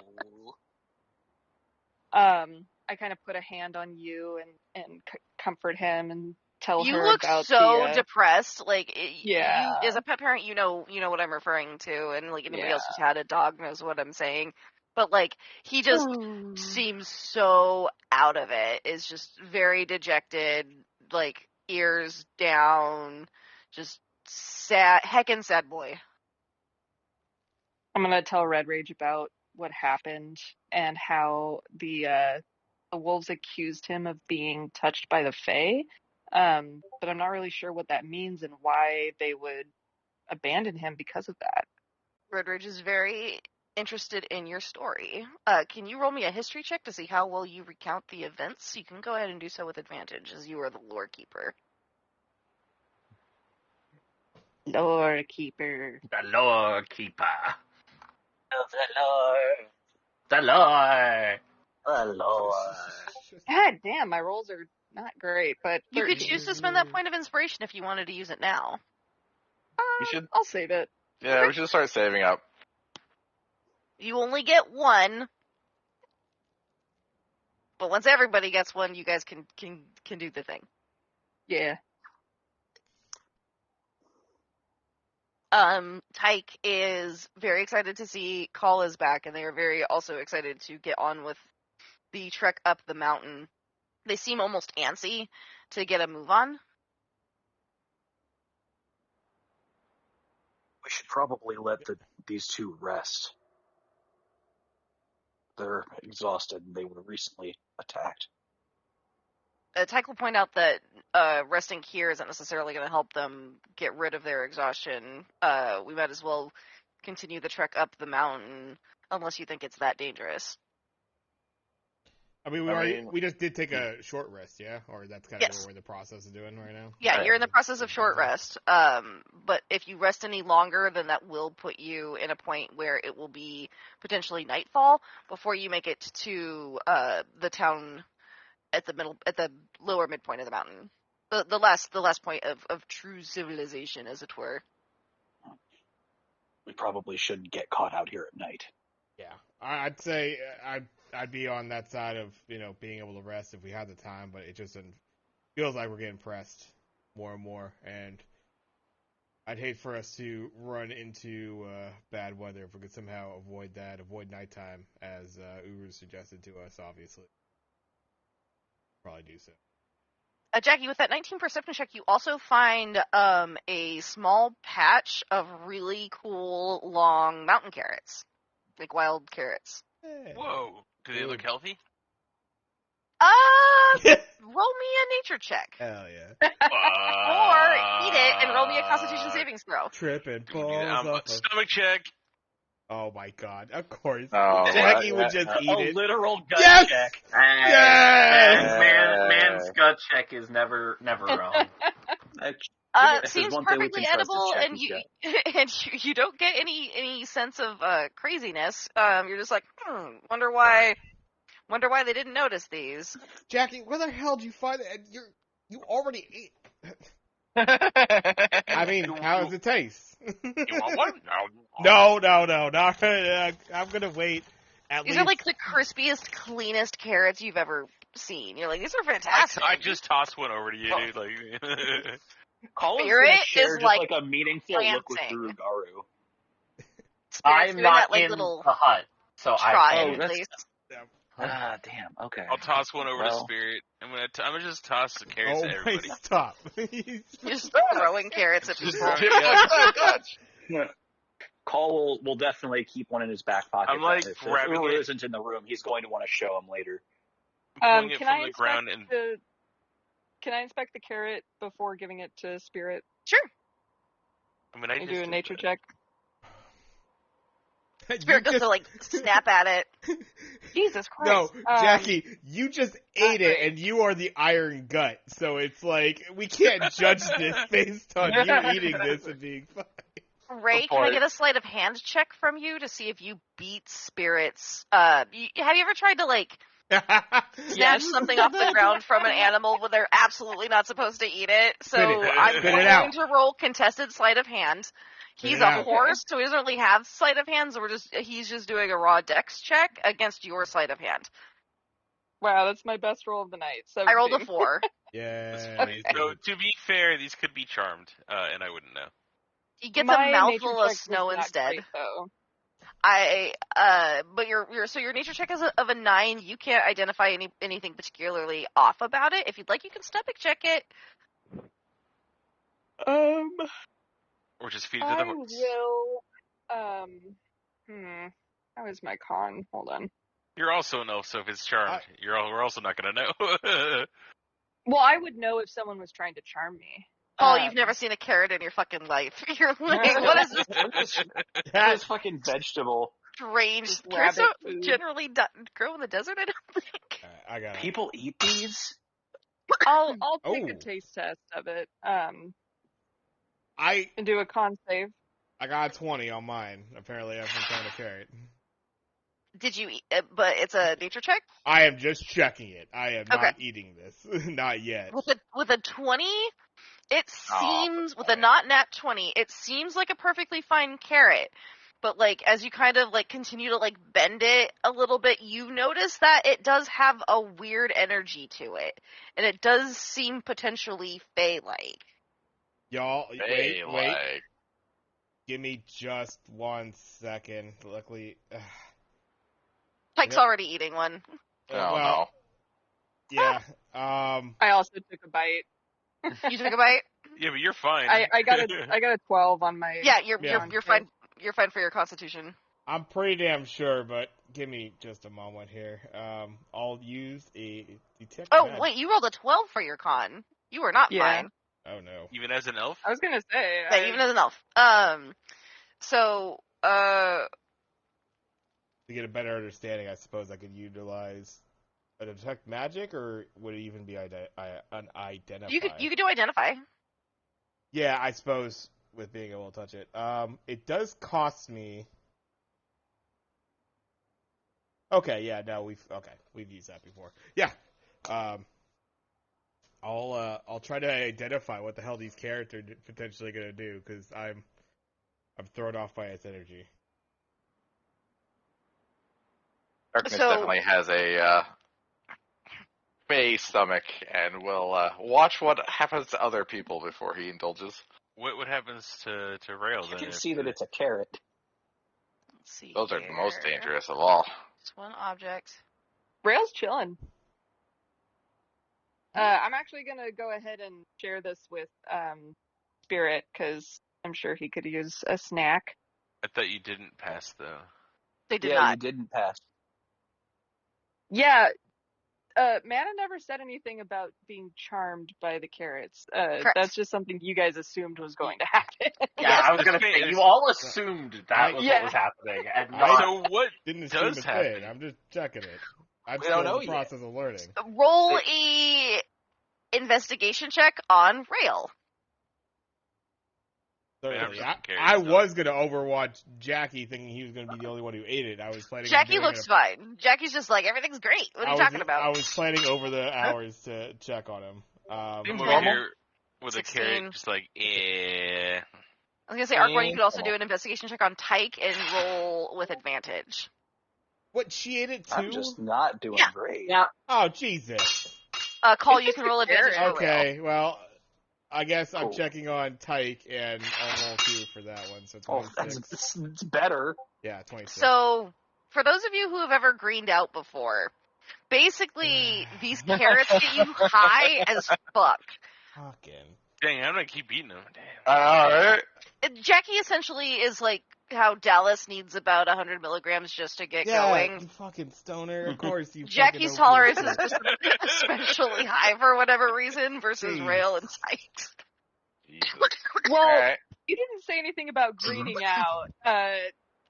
I kind of put a hand on you and comfort him and tell You her look about so the, depressed. Like, yeah. you as a pet parent, you know what I'm referring to, and like anybody else who's had a dog knows what I'm saying. But like, he just seems so out of it. Is just very dejected, like ears down, just sad, heckin' sad boy. I'm gonna tell Red Rage about what happened and how the wolves accused him of being touched by the Fae. But I'm not really sure what that means and why they would abandon him because of that. Redridge is very interested in your story. Can you roll me a history check to see how well you recount the events? You can go ahead and do so with advantage, as you are the lore keeper. Lore keeper. The lore keeper. Oh, the Lord. The lore. The Lord. God damn, my rolls are not great, but You could 13. choose to spend that point of inspiration if you wanted to use it now. You should. I'll save it. Yeah, we should start saving up. You only get one, but once everybody gets one, you guys can do the thing. Yeah. Tyke is very excited to see Call is back, and they are very also excited to get on with the trek up the mountain. They seem almost antsy to get a move on. We should probably let these two rest. They're exhausted and they were recently attacked. Tyke will point out that resting here isn't necessarily going to help them get rid of their exhaustion. We might as well continue the trek up the mountain, unless you think it's that dangerous. I mean, we just did take a short rest, yeah? Or that's kind of Yes. what we're in the process of doing right now? Yeah, you're in the process of short rest. But if you rest any longer, then that will put you in a point where it will be potentially nightfall before you make it to the town at the lower midpoint of the mountain. The last point of true civilization, as it were. We probably shouldn't get caught out here at night. Yeah. I'd say I'd be on that side of, being able to rest if we had the time, but it just feels like we're getting pressed more and more, and I'd hate for us to run into bad weather if we could somehow avoid nighttime, as Uru suggested to us, obviously. Probably do so. Jackie, with that 19 perception check, you also find a small patch of really cool long mountain carrots, like wild carrots. Hey. Whoa. Do they look healthy? Roll me a nature check. Hell yeah. Or eat it and roll me a Constitution savings throw. Tripping balls off of... Stomach check. Oh my god, of course. Oh, Jackie would just eat A it. literal gut Yes! check. Man's gut check is never wrong. Seems one thing we perfectly can trust is edible, and Jackie's you don't get any sense of craziness. You're just like, wonder why they didn't notice these. Jackie, where the hell did you find it? You already ate. I mean, how does it taste? You want one? No, not. I'm gonna wait. These are like the crispiest, cleanest carrots you've ever seen. You're like, these are fantastic. I just tossed one over to you, dude. Like, Colin's Spirit gonna share is just like a meaningful look with planting. Urugaru. I'm doing not that, like, in little the hut, so trot I in can't. that's- place. Damn. Okay. I'll toss one over to Well, Spirit. I'm gonna just toss the carrots Oh at everybody. my, stop. Just throwing carrots at Just people. throw- yeah. Call will definitely keep one in his back pocket. I'm, like, if grabbing Uru it. isn't in the room, he's going to want to show him later. I'm pulling it Can from I the ground inspect and Can I inspect the carrot before giving it to Spirit? Sure. I mean, I Can you just do a did nature that. check? Spirit goes to like snap at it. Jesus No, Christ. Jackie, you just ate it, great. and you are the iron gut, so it's like, we can't judge this based on you eating this and being fine. Ray, can I point. get a sleight of hand check from you to see if you beat Spirit's? Have you ever tried to like snatch Yes. something off the ground from an animal when they're absolutely not supposed to eat it? So Spit it. I'm Spit it going out. to roll contested sleight of hand. Spit He's it a out. horse, so he doesn't really have sleight of hand. So he's just doing a raw dex check against your sleight of hand. Wow, that's my best roll of the night. I rolled a 17. 4. Yeah. Funny. So to be fair, these could be charmed, and I wouldn't know. He gets My a nature mouthful check of was snow not instead. great, though. But your nature check is of a 9. You can't identify anything particularly off about it. If you'd like, you can stomach check it. Or just feed it to I the horse. will. How is my con? Hold on. You're also an elf, so if it's charmed, we're also not gonna know. Well, I would know if someone was trying to charm me. Oh, you've never seen a carrot in your fucking life. You're like, what is this This fucking vegetable. strange? Just Carrots rabbit don't food. generally grow in the desert, I don't think. I got it. People eat these? I'll take a Oh. taste test of it. I And do a con save. got a 20 on mine. Apparently, I've been trying to carry it. Did you eat it? But it's a nature check? I am just checking it. I am Okay. not eating this. Not yet. With a 20, it Oh, seems, with a not nat 20, it seems like a perfectly fine carrot. But, like, as you kind of, like, continue to, like, bend it a little bit, you notice that it does have a weird energy to it. And it does seem potentially fey-like. Y'all, hey, wait. like, Give me just 1 second. Luckily, Pike's Yep. already eating one. oh well, no. yeah. I also took a bite. You took a bite? Yeah, but you're fine. I got a 12 on my. Yeah, you're fine. You're fine for your constitution. I'm pretty damn sure, but give me just a moment here. I'll use a detect. Oh, magic. wait, you rolled a 12 for your con. You are not Yeah. fine. Oh no. Even as an elf? I was gonna say. Yeah, even as an elf. To get a better understanding, I suppose I could utilize a detect magic, or would it even be an identify? You could do identify. Yeah, I suppose with being able to touch it. It does cost me. Okay, yeah, no, we've used that before. Yeah. I'll try to identify what the hell these characters are potentially gonna do, because I'm thrown off by its energy. Darkness So- definitely has a stomach, and will watch what happens to other people before he indulges. What happens to Rail You then? can if see that the- it's a carrot. Let's see. Those are the most here. dangerous of all. Just one object. Rail's chilling. I'm actually gonna go ahead and share this with Spirit, because I'm sure he could use a snack. I thought you didn't pass though. They did You not. didn't pass. Yeah. Mana never said anything about being charmed by the carrots. Correct. That's just something you guys assumed was going to happen. Yeah, I was gonna say, you all assumed that was Yeah. what was happening, and I- not. So what Didn't assume does a thing. happen? I'm just checking it. I'm We still don't in know the yet. process of learning. Roll a investigation check on Rail. Certainly. I'm just curious, I though. was gonna overwatch Jackie, thinking he was gonna be the only one who ate it. I was planning. on Jackie doing looks it. fine. Jackie's just like, everything's great. What are you talking about? I was planning over the hours to check on him. I'm Seems over normal. here with 16. a carrot, just like, I was gonna say, Arkwine, you could also do an investigation check on Tyke and roll with advantage. What, she ate it too? I'm just not doing Yeah. great. Yeah. Oh Jesus. Call, It's you just can a roll advantage carrot. for Rail. Okay, well, I guess I'm Cool. checking on Tyke, and I'll roll 2 for that one. So Oh, 26. it's better. Yeah, 26. So, for those of you who have ever greened out before, Basically, these carrots get you high as fuck. Fucking. Dang, I'm gonna keep eating them. Damn. Alright. Jackie essentially is like how Dallas needs about 100 milligrams just to get going. You fucking stoner. Of course you Jackie's fucking tolerance opiate is shit. just especially high for whatever reason versus Jeez. Rail and Sykes. Jesus. Well, Alright. you didn't say anything about greening out.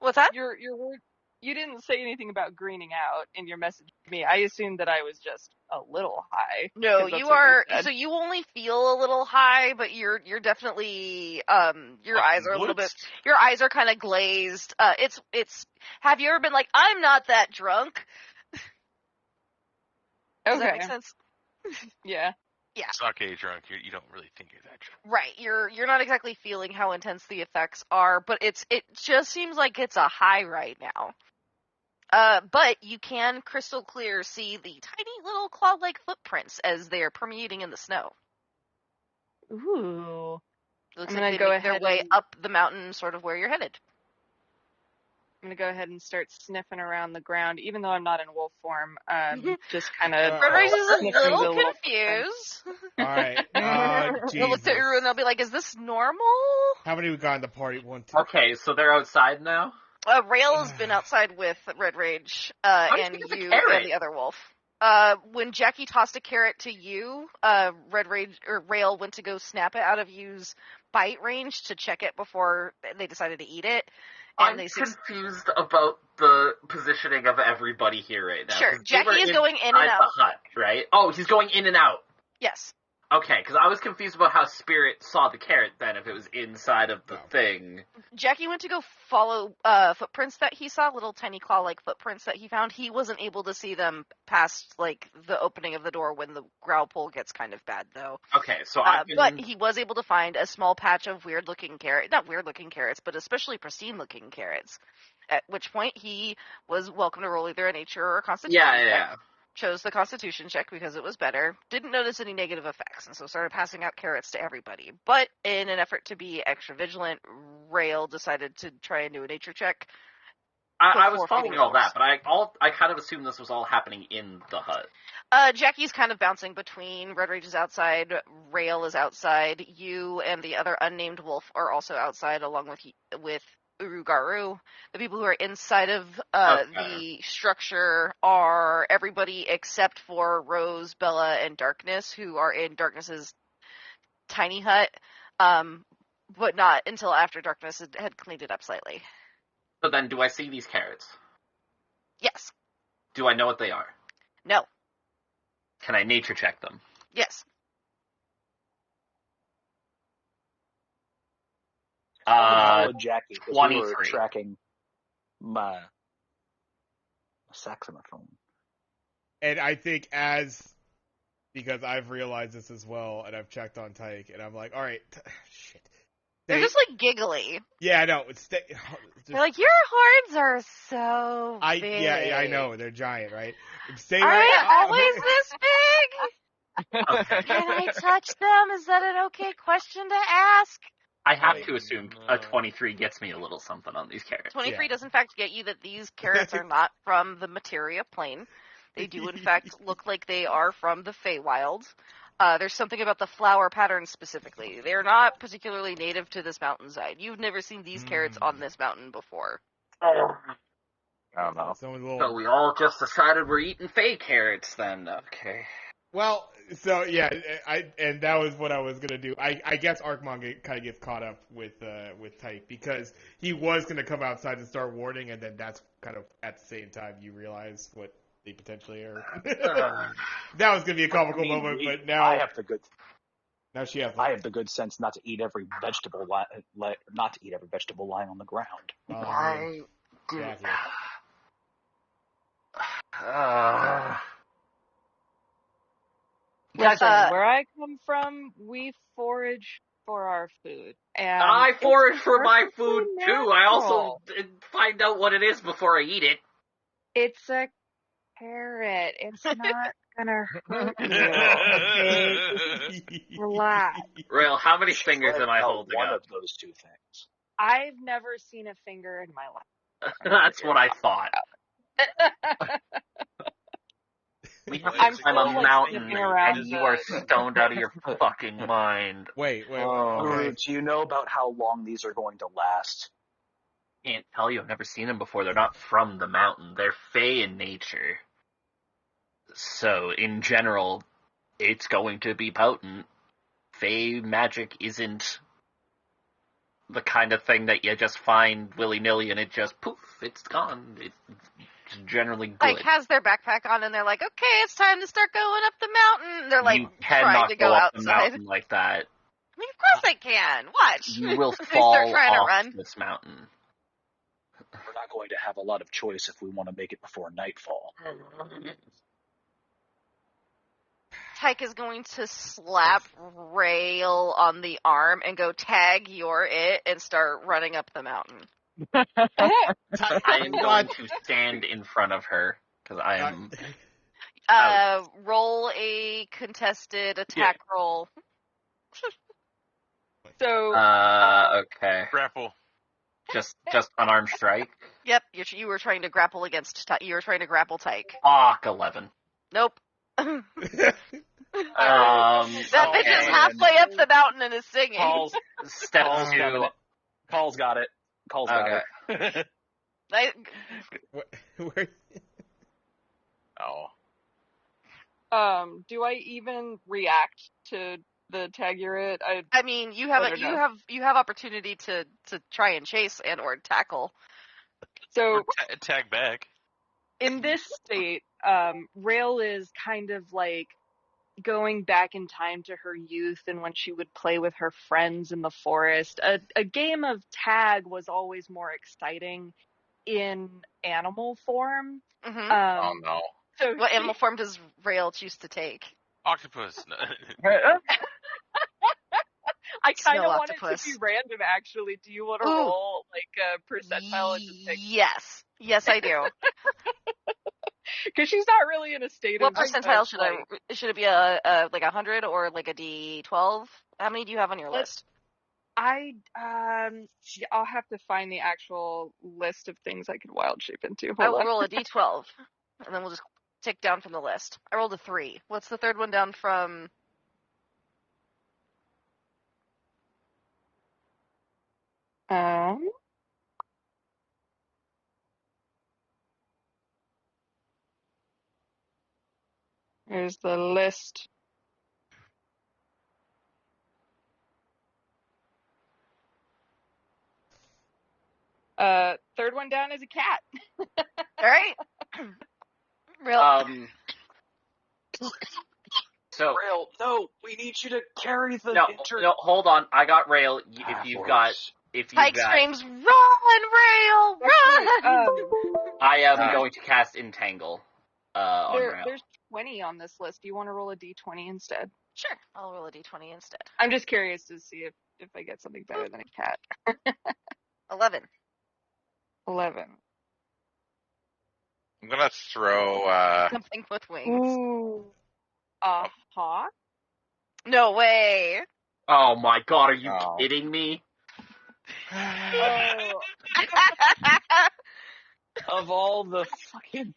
What's that? Your word. You didn't say anything about greening out in your message to me. I assumed that I was just a little high. No, 'cause that's you what are. said. So you only feel a little high, but you're definitely your eyes are a little bit. Your eyes are kind of glazed. It's. Have you ever been like, I'm not that drunk? Does that make sense? Yeah. Sake drunk. You don't really think you're that drunk. Right. You're not exactly feeling how intense the effects are, but it just seems like it's a high right now. But you can crystal clear see the tiny little claw-like footprints as they are permeating in the snow. Ooh. Looks I'm like gonna they go make their ahead way and- up the mountain, sort of where you're headed. I'm gonna go ahead and start sniffing around the ground, even though I'm not in wolf form. Just kind of. Uh-oh. Red Rage is a Sniffing little the little confused. Alright, They'll look at you and they'll be like, "Is this normal?" How many we got in the party? 1, 2. Okay, so they're outside now? Rail has been outside with Red Rage, did and you get the you carrot? and the other wolf. When Jackie tossed a carrot to you, Red Rage or Rail went to go snap it out of you's bite range to check it before they decided to eat it. And I'm confused about the positioning of everybody here right now. Sure, 'cause Jackie they is were going in and inside out. the hut, right? Oh, he's going in and out. Yes. Okay, because I was confused about how Spirit saw the carrot then, if it was inside of the thing. Jackie went to go follow footprints that he saw, little tiny claw-like footprints that he found. He wasn't able to see them past like the opening of the door when the growl pull gets kind of bad, though. Okay, so but he was able to find a small patch of weird-looking carrot, not weird-looking carrots, but especially pristine-looking carrots. At which point he was welcome to roll either a nature or a constitution check. Yeah. Chose the constitution check because it was better. Didn't notice any negative effects, and so started passing out carrots to everybody. But in an effort to be extra vigilant, Rail decided to try and do a nature check. I was following all that, but I kind of assumed this was all happening in the hut. Jackie's kind of bouncing between. Red Rage is outside, Rail is outside. You and the other unnamed wolf are also outside, along with Urugaru. The people who are inside of the structure are everybody except for Rose, Bella, and Darkness, who are in Darkness's tiny hut, but not until after Darkness had cleaned it up slightly. So then, do I see these carrots? Yes. Do I know what they are? No. Can I nature check them? Yes. Jackie, 'cause we 23. were tracking my saxophone. And I think because I've realized this as well, and I've checked on Tyke, and I'm like, alright, shit. They're just like giggly. Yeah, I know. They're like, your horns are so big. Yeah, I know. They're giant, right? Are they always this big? Okay. Can I touch them? Is that an okay question to ask? I have to assume a 23 gets me a little something on these carrots. 23 does in fact get you that these carrots are not from the materia plane. They do in fact look like they are from the Feywild. There's something about the flower pattern specifically. They're not particularly native to this mountainside. You've never seen these carrots on this mountain before. I don't know. So we all just decided we're eating Fey carrots then. Okay. Well, so yeah, and that was what I was gonna do. I guess Archmon kind of gets caught up with Type because he was gonna come outside and start warning, and then that's kind of at the same time you realize what they potentially are. That was gonna be a comical moment, but now I have the good. Now she has. I have the good sense not to eat every vegetable lying on the ground. I do. Exactly. Listen, where I come from, we forage for our food. And I forage for my food natural. too. I also find out what it is before I eat it. It's a carrot. It's not gonna hurt you. Okay? Just relax. Rail, how many fingers am I holding one up? of those two things. I've never seen a finger in my life. That's what I thought. We have I'm to climb still, a like, mountain, sniffing around and you are stoned out of your fucking mind. Wait. Oh. Okay. Do you know about how long these are going to last? Can't tell you. I've never seen them before. They're not from the mountain. They're fey in nature. So, in general, it's going to be potent. Fey magic isn't the kind of thing that you just find willy-nilly and it just, poof, it's gone. It's generally good. Like, has their backpack on, and they're like, okay, it's time to start going up the mountain. They're, like, you trying cannot to go go up the outside. mountain like that. I mean, of course they can. Watch. You will They start fall trying to off run. this mountain. We're not going to have a lot of choice if we want to make it before nightfall. Tyke is going to slap Rail on the arm and go, tag, you're it, and start running up the mountain. I am going to stand in front of her, because I am... Roll a contested attack roll. So, okay. Grapple. Just unarmed strike? Yep, you were trying to grapple against you were trying to grapple Tyke. Fuck, 11. Nope. That That bitch is halfway up the mountain and is singing. Paul's Step 2. Paul's got it. Paul's got it. Where? Oh. do I even react to the tag you're it? I mean, you have opportunity to try and chase and or tackle. So Or tag back. in this state, Rail is kind of like going back in time to her youth and when she would play with her friends in the forest. A game of tag was always more exciting in animal form. Mm-hmm. Oh no. So What animal form does Rail choose to take? Octopus. I kind Snow of want it octopus. to be random, actually. Do you want to Ooh. roll like a percentile and just pick? Yes. Yes, I do. Because she's not really in a state What of percentile of, should like, should it be a like 100 or like a D12? How many do you have on your list? I'll have to find the actual list of things I could wild shape into. I Hold will on. roll a D12, and then we'll just tick down from the list. I rolled a 3. What's the third one down from? Here's the list. Third one down is a cat. All right. Real. So Rail, no, we need you to carry the no, hold on. I got Rail. If you've got Tyke screams, "Run, Rail, run!" I am going to cast Entangle on Rail. There's 20 on this list. Do you want to roll a d20 instead? Sure, I'll roll a D20 instead. I'm just curious to see if I get something better than a cat. 11. 11. I'm gonna throw. Something with wings. Ooh. A hawk? No way. Oh my god, are you Oh. kidding me? Oh. Of all the fucking...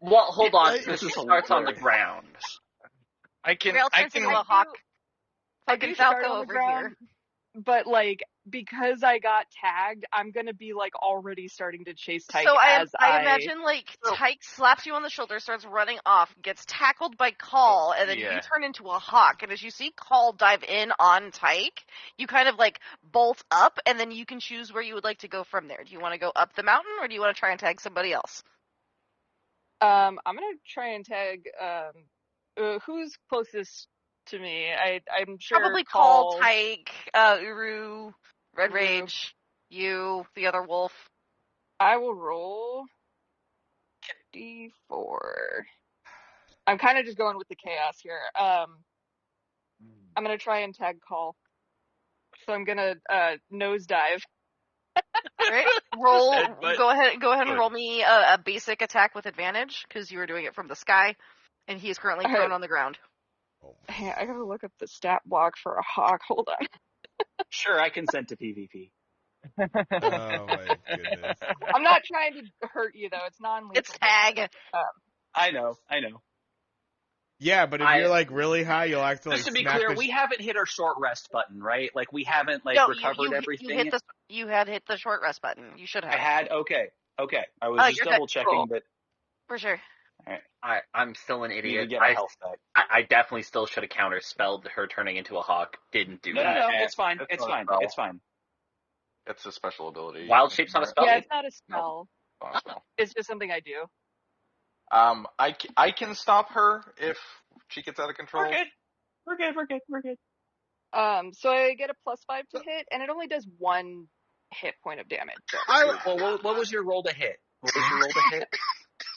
Well, hold on. This This is starts on the hilarious. ground. Rail turns into a hawk. Fucking start Falco on the over ground, here. But, like, because I got tagged, I'm gonna be, like, already starting to chase Tyke So I as I imagine, like, Tyke slaps you on the shoulder, starts running off, gets tackled by Call, and then you turn into a hawk. And as you see Call dive in on Tyke, you kind of, like, bolt up, and then you can choose where you would like to go from there. Do you want to go up the mountain, or do you want to try and tag somebody else? I'm gonna try and tag, who's closest to me? I'm sure Probably Call, Tyke, Uru, Red Rage, you, the other wolf. I will roll D4. I'm kind of just going with the chaos here. I'm gonna try and tag Call. So I'm gonna nosedive. Right? Roll. Headbutt. Go ahead and Good. roll me a basic attack with advantage because you were doing it from the sky, and he is currently prone on the ground. Hey, I gotta look up the stat block for a hawk. Hold on. Sure, I consent to PvP. Oh my goodness. I'm not trying to hurt you though. It's non-lethal. It's tag. I know. Yeah, but if you're like really high, you'll actually Just to be smack clear, the we haven't hit our short rest button, right? Like we haven't like No, recovered you everything. you had hit the short rest button. You should have. I had okay. I was just you're good. double checking, Cool. but For sure. all right. I'm still an Need to idiot. get my health back. I definitely still should have counterspelled her turning into a hawk. Didn't do No, that. it's fine. It's It's not a fine. spell. It's fine. It's a special ability. Wild shape's not a spell? Yeah, it's not a spell. Not a spell. It's just something I do. I can stop her if she gets out of control. We're good. So I get a +5 to hit, and it only does 1 hit point of damage. Well, what was your roll to hit?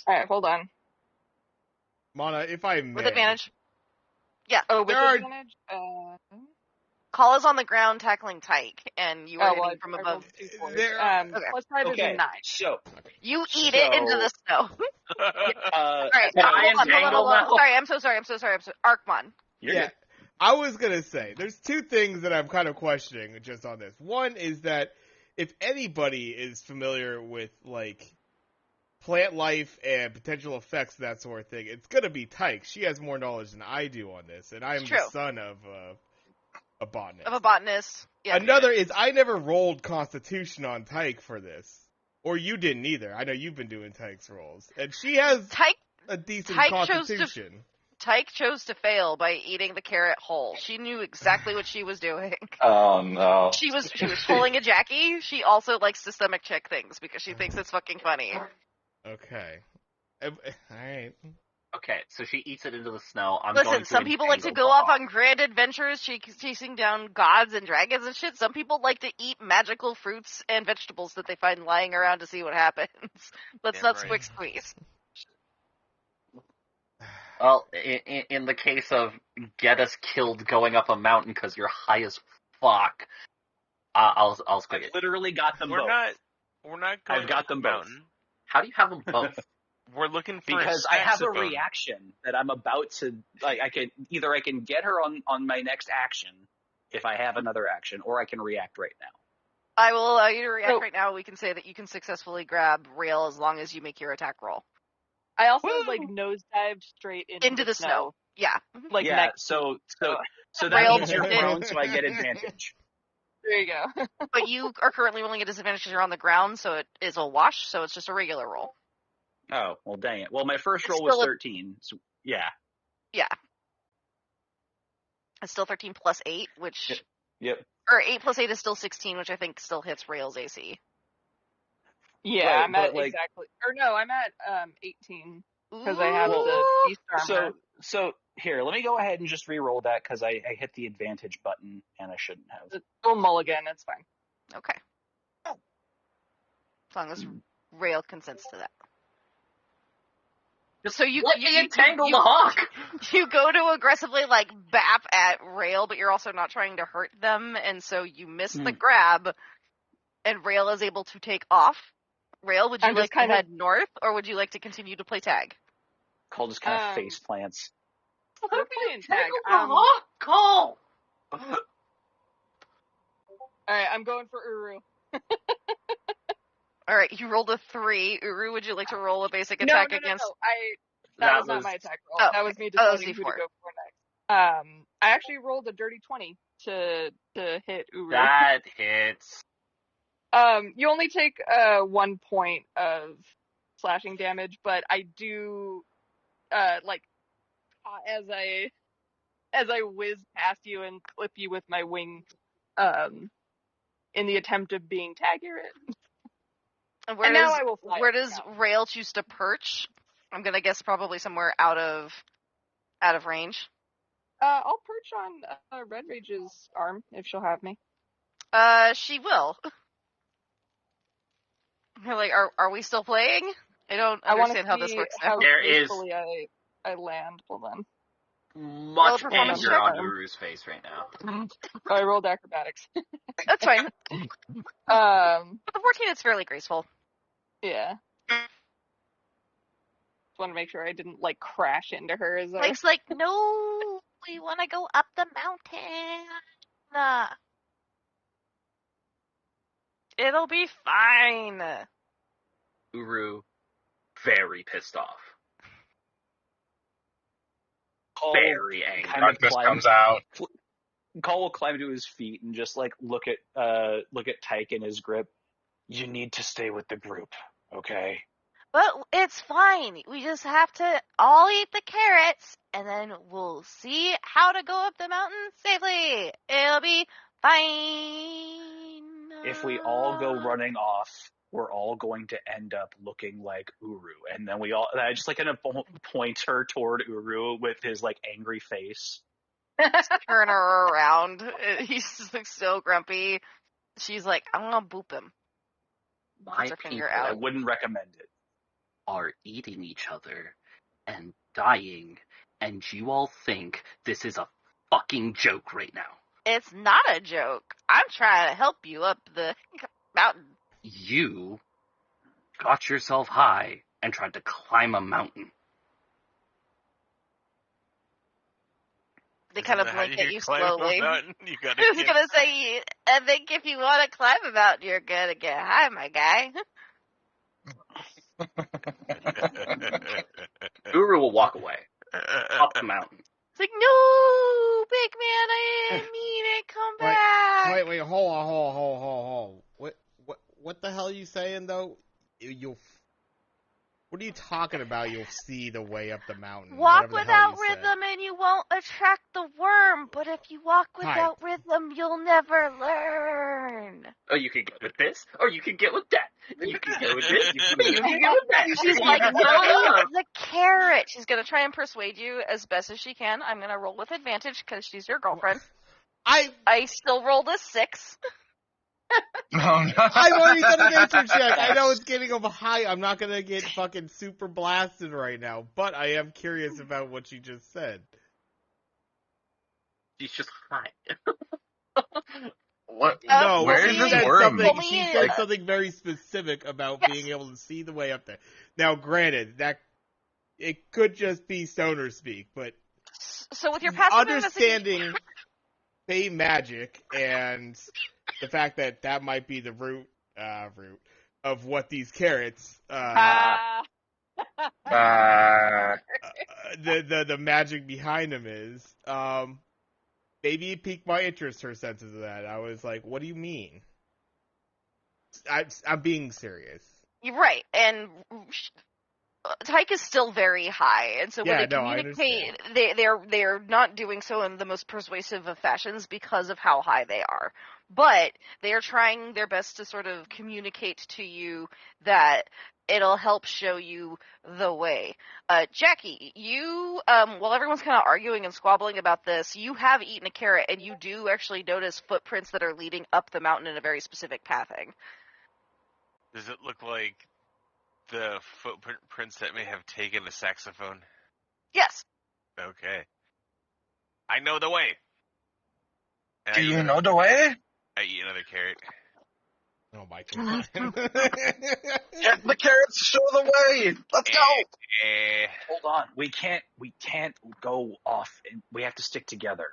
Alright, hold on. Mana, if I may. With advantage. Oh, with There are- advantage? Call is on the ground tackling Tyke, and you are hitting from I above. rolled 2 fours. There- Okay. +5 is a 9. So You eat it into the snow. Alright, Try and hold tangle on. now. Sorry, I'm so sorry. Arkmon. you're Yeah. good. I was gonna say, there's 2 things that I'm kind of questioning just on this. One is that if anybody is familiar with, like, plant life and potential effects, that sort of thing, it's gonna be Tyke. She has more knowledge than I do on this, and I'm It's the true. son of a botanist. Of a botanist. Yeah. Another is I never rolled Constitution on Tyke for this. Or you didn't either. I know you've been doing Tyke's rolls. And she has a decent Tyke chose to- Constitution. Tyke chose to fail by eating the carrot whole. She knew exactly what she was doing. Oh no. She was pulling a Jackie. She also likes to stomach check things because she thinks it's fucking funny. Okay. Alright. Okay, so she eats it into the snow. I'm Listen, going to some people like to entangle go the off hawk. on grand adventures, chasing down gods and dragons and shit. Some people like to eat magical fruits and vegetables that they find lying around to see what happens. Let's Damn not right. squick squeeze. Well, in the case of get us killed going up a mountain because you're high as fuck, I'll squig I it. literally got them We're both. not going I've got up the them both. mountain. How do you have them both? We're looking for Because I have a saxophone. reaction that I'm about to like. I can get her on my next action if I have another action, or I can react right now. I will allow you to react So- right now. We can say that you can successfully grab Rail as long as you make your attack roll. I also Woo! like nosedived straight Into the snow. Yeah. Like yeah. next. So that Rail means you're to- prone, so I get advantage. There you go. But you are currently rolling a disadvantage because you're on the ground, so it is a wash, so it's just a regular roll. Oh well, dang it. Well, my first It's roll was still a- 13. So, yeah. It's still 13 plus 8, which... Yep. Or 8 plus 8 is still 16, which I think still hits Rail's AC. Yeah, Right, I'm at but, like- exactly. Or no, I'm at 18 because I have Ooh. the beast armor. So here, let me go ahead and just re-roll that because I hit the advantage button and I shouldn't have. It's full mulligan. It's fine. Okay. As long as Rail consents to that. So you Let me entangle you, the hawk! you go to aggressively like bap at Rail, but you're also not trying to hurt them, and so you miss the grab, and Rail is able to take off. Rail, would you I'm just like to kind of- head north, or would you like to continue to play tag? Cole just kind of face plants. We're playing tag. hawk! Call! Alright, I'm going for Uru. Alright, you rolled a 3. Uru, would you like to roll a basic No, attack no, against... That That was not was- my attack roll. Oh, that was me oh, that was deciding who to D4. go for next. I actually rolled a dirty 20 to hit Uru. That hits. You only take 1 point of slashing damage, but I do as I whiz past you and clip you with my wing, in the attempt of being tag accurate. And where And does, now I will fly where up does now. Rail choose to perch? I'm gonna guess probably somewhere out of range. I'll perch on Red Rage's arm if she'll have me. She will. You're like, are we still playing? I don't I want to understand how this see works how now. There is- gracefully I land. Hold on. Much performance anger check. on Uru's face right now. Oh, I rolled acrobatics. That's fine. For the 14, it's fairly graceful. Yeah. Just want to make sure I didn't like crash into her as I. Mike's like, no, we want to go up the mountain. It'll be fine. Uru, very pissed off. very angry. kind of Darkness climb. comes out. Call will climb to his feet and just like look at Tyke in his grip. You need to stay with the group, okay? But it's fine. We just have to all eat the carrots, and then we'll see how to go up the mountain safely. It'll be fine. If we all go running off, we're all going to end up looking like Uru, and then I just like kind of point her toward Uru with his like angry face. Turn her around. He's like so grumpy. She's like, I'm gonna boop him. My Puts her finger people I out. wouldn't recommend it. are eating each other and dying, and you all think this is a fucking joke right now. It's not a joke. I'm trying to help you up the mountain. You got yourself high and tried to climb a mountain. They kind of Isn't that blink how at you climb a slowly. mountain? You gotta I was get gonna say, I think if you want to climb a mountain, you're gonna get high, my guy. Uru will walk away, up the mountain. It's like, no, big man, I didn't mean it. Come back. Wait, hold on. What the hell are you saying though? What are you talking about? You'll see the way up the mountain. Walk Whatever the hell without you said. rhythm and you won't attract the worm. But if you walk without rhythm, you'll never learn. Oh, you can get with this, or you can get with that. You can get with this, you can get with that. She's like, no, the carrot. She's gonna try and persuade you as best as she can. I'm gonna roll with advantage because she's your girlfriend. I still rolled a 6. I've already done a nature check. I know it's getting over high. I'm not gonna get fucking super blasted right now, but I am curious about what you just said. She's just high. What? No, where she is this said worm? something. She said something very specific about being able to see the way up there. Now, granted, that it could just be stoner speak, but So with your passive understanding Fey magic and the fact that might be the root of what these carrots the magic behind them is. Maybe it piqued my interest, her senses of that. I was like, what do you mean? I'm being serious. You're right, and Tyke is still very high, and so when they I communicate, they're not doing so in the most persuasive of fashions because of how high they are. But they are trying their best to sort of communicate to you that it'll help show you the way. Jackie, you, while everyone's kind of arguing and squabbling about this, you have eaten a carrot, and you do actually notice footprints that are leading up the mountain in a very specific pathing. Does it look like the footprints that may have taken the saxophone? Yes. Okay. I know the way. And Do you know the way? I eat another carrot. Oh my god. Get the carrots to show the way. Let's go. Hold on. We can't go off. And we have to stick together.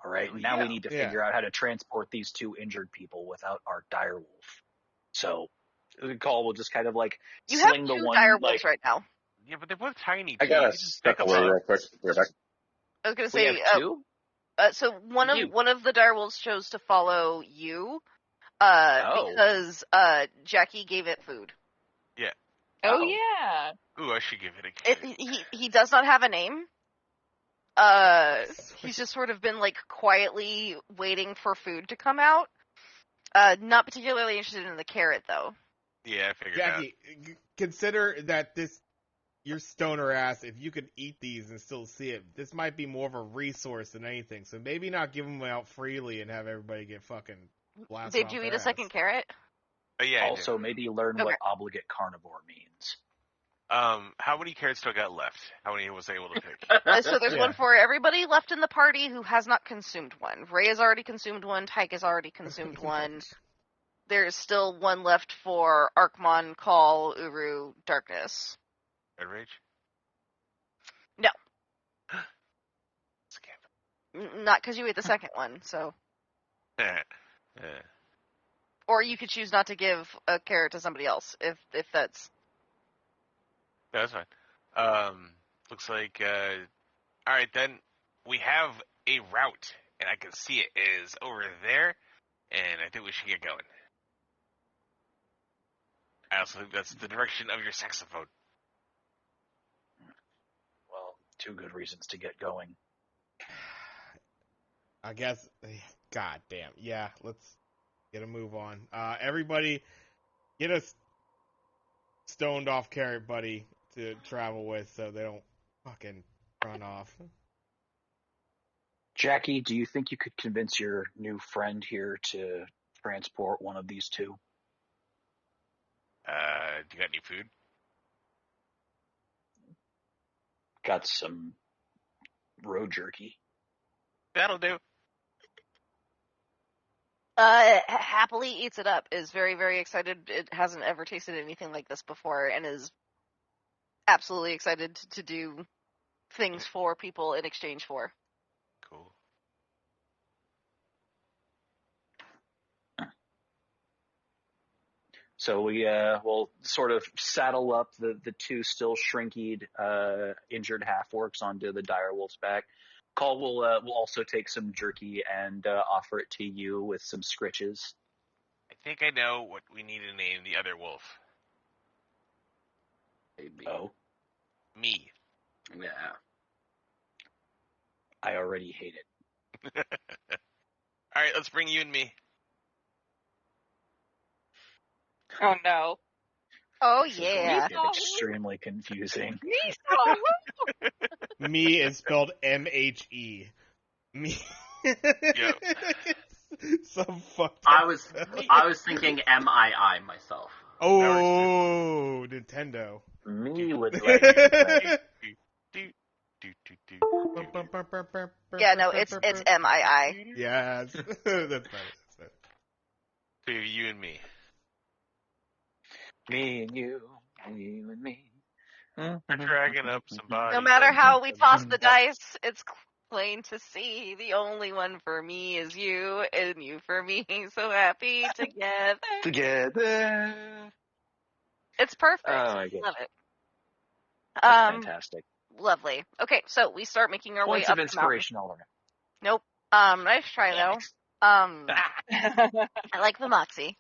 All right. Now we need to figure out how to transport these 2 injured people without our direwolf. So Call will just kind of like you sling have the 2 one direwolves like right now. Yeah, but they're both tiny. I gotta step away real quick. Rebecca. I was gonna we say have 2. so one of the direwolves chose to follow you, because Jackie gave it food. Yeah. Oh yeah. Ooh, I should give it a carrot. He does not have a name. He's just sort of been like quietly waiting for food to come out. Not particularly interested in the carrot though. Yeah, I figured Jackie, consider that your stoner ass, if you could eat these and still see it, this might be more of a resource than anything. So maybe not give them out freely and have everybody get fucking blasted. Did you eat a second carrot? Yeah. Also, maybe learn what obligate carnivore means. How many carrots do I got left? How many was I able to pick? So there's one for everybody left in the party who has not consumed one. Ray has already consumed one. Tyke has already consumed one. There's still one left for Arkmon, Call, Uru, Darkness. Red Rage? No. Scam. Not because you ate the second one, so. Or you could choose not to give a carrot to somebody else, if that's... That's fine. Looks like All right, then we have a route, and I can see it is over there, and I think we should get going. I also think that's the direction of your saxophone. Well, two good reasons to get going. I guess. God damn. Yeah, let's get a move on. Everybody, get a stoned off carrot buddy to travel with so they don't fucking run off. Jackie, do you think you could convince your new friend here to transport one of these two? Do you got any food? Got some road jerky. That'll do. Happily eats it up, is very, very excited. It hasn't ever tasted anything like this before, and is absolutely excited to do things for people in exchange for. Cool. So we will sort of saddle up the two still shrinkied, injured half-orcs onto the direwolf's back. Call will also take some jerky and offer it to you with some scritches. I think I know what we need to name the other wolf. Maybe. Oh, Me. Yeah. I already hate it. All right, let's bring you and me. Oh no. Oh, This is going yeah. to get extremely confusing. Me is spelled M-H-E. Me. Yep. Some fucked I up was spelling. thinking M-I-I myself. Oh, Nintendo. Me would like to Yeah, no, it's M-I-I. Yes. That's better. So you and me. me and you and me. We're dragging up some bodies. No matter how we toss the dice, it's plain to see. The only one for me is you, and you for me. So happy together. Together. It's perfect. Oh my god. Love it. That's fantastic. Lovely. Okay, so we start making our Points way of up the mountain. inspiration all around. Nope. Nice try though. I like the moxie.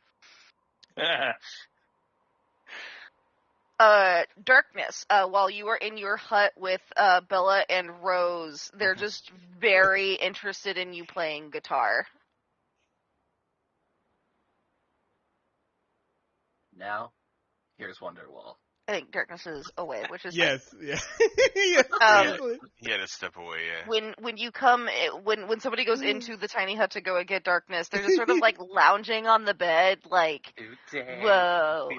Darkness. While you are in your hut with Bella and Rose, they're just very interested in you playing guitar. Now, here's Wonderwall. I think Darkness is away, which is Yes, yeah. Yes, seriously. He had to step away, yeah. when you come when somebody goes into the tiny hut to go and get Darkness, they're just sort of like lounging on the bed, like, whoa,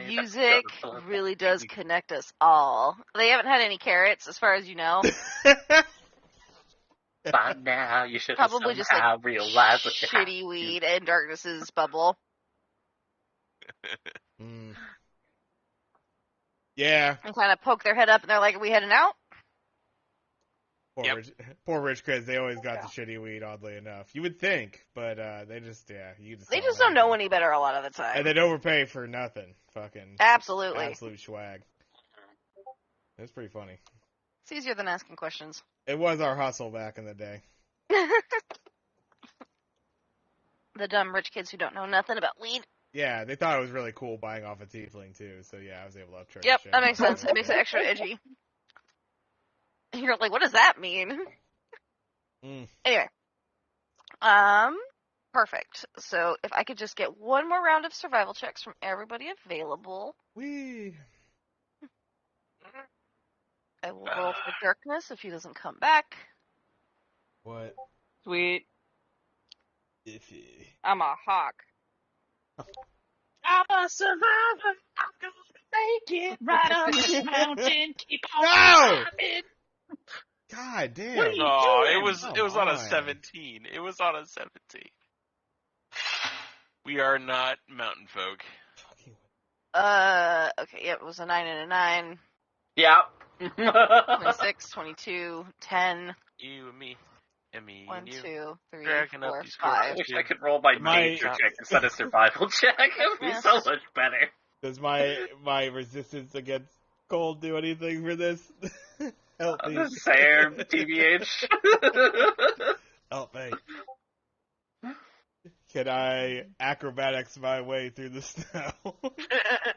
music really does connect us all. They haven't had any carrots, as far as you know. By now, you should have Probably just somehow like realized what you have shitty to weed and Darkness's bubble. Mm. Yeah. And kind of poke their head up, and they're like, "Are we heading out?" Poor rich kids, they always got the shitty weed, oddly enough. You would think, but they just They just don't know any better a lot of the time. And they'd overpay for nothing. Fucking Absolutely. absolute swag. It's pretty funny. It's easier than asking questions. It was our hustle back in the day. The dumb rich kids who don't know nothing about weed. Yeah, they thought it was really cool buying off a tiefling too, so yeah, I was able to upcharge. Yep, shit. that makes sense. It makes it extra edgy. You're like, what does that mean? Anyway. Perfect. So if I could just get one more round of survival checks from everybody available. Wee. I will roll for Darkness if he doesn't come back. What? Sweet. Iffy. I'm a hawk. I'm a survivor. I'm gonna make it right up this mountain. Keep on climbing. God damn. What are you No, doing? it was on a on. 17. It was on a 17. We are not mountain folk. Okay, yep, it was a 9 and a 9. Yeah. 26, 22, 10. You and me. And me 1, and you. 2, 3, Dragging up 4, these 5. I wish I could roll my nature check instead of survival check. It would be so much better. Does my resistance against cold do anything for this? Help me. The same, TBH. Help me. Can I acrobatics my way through the snow?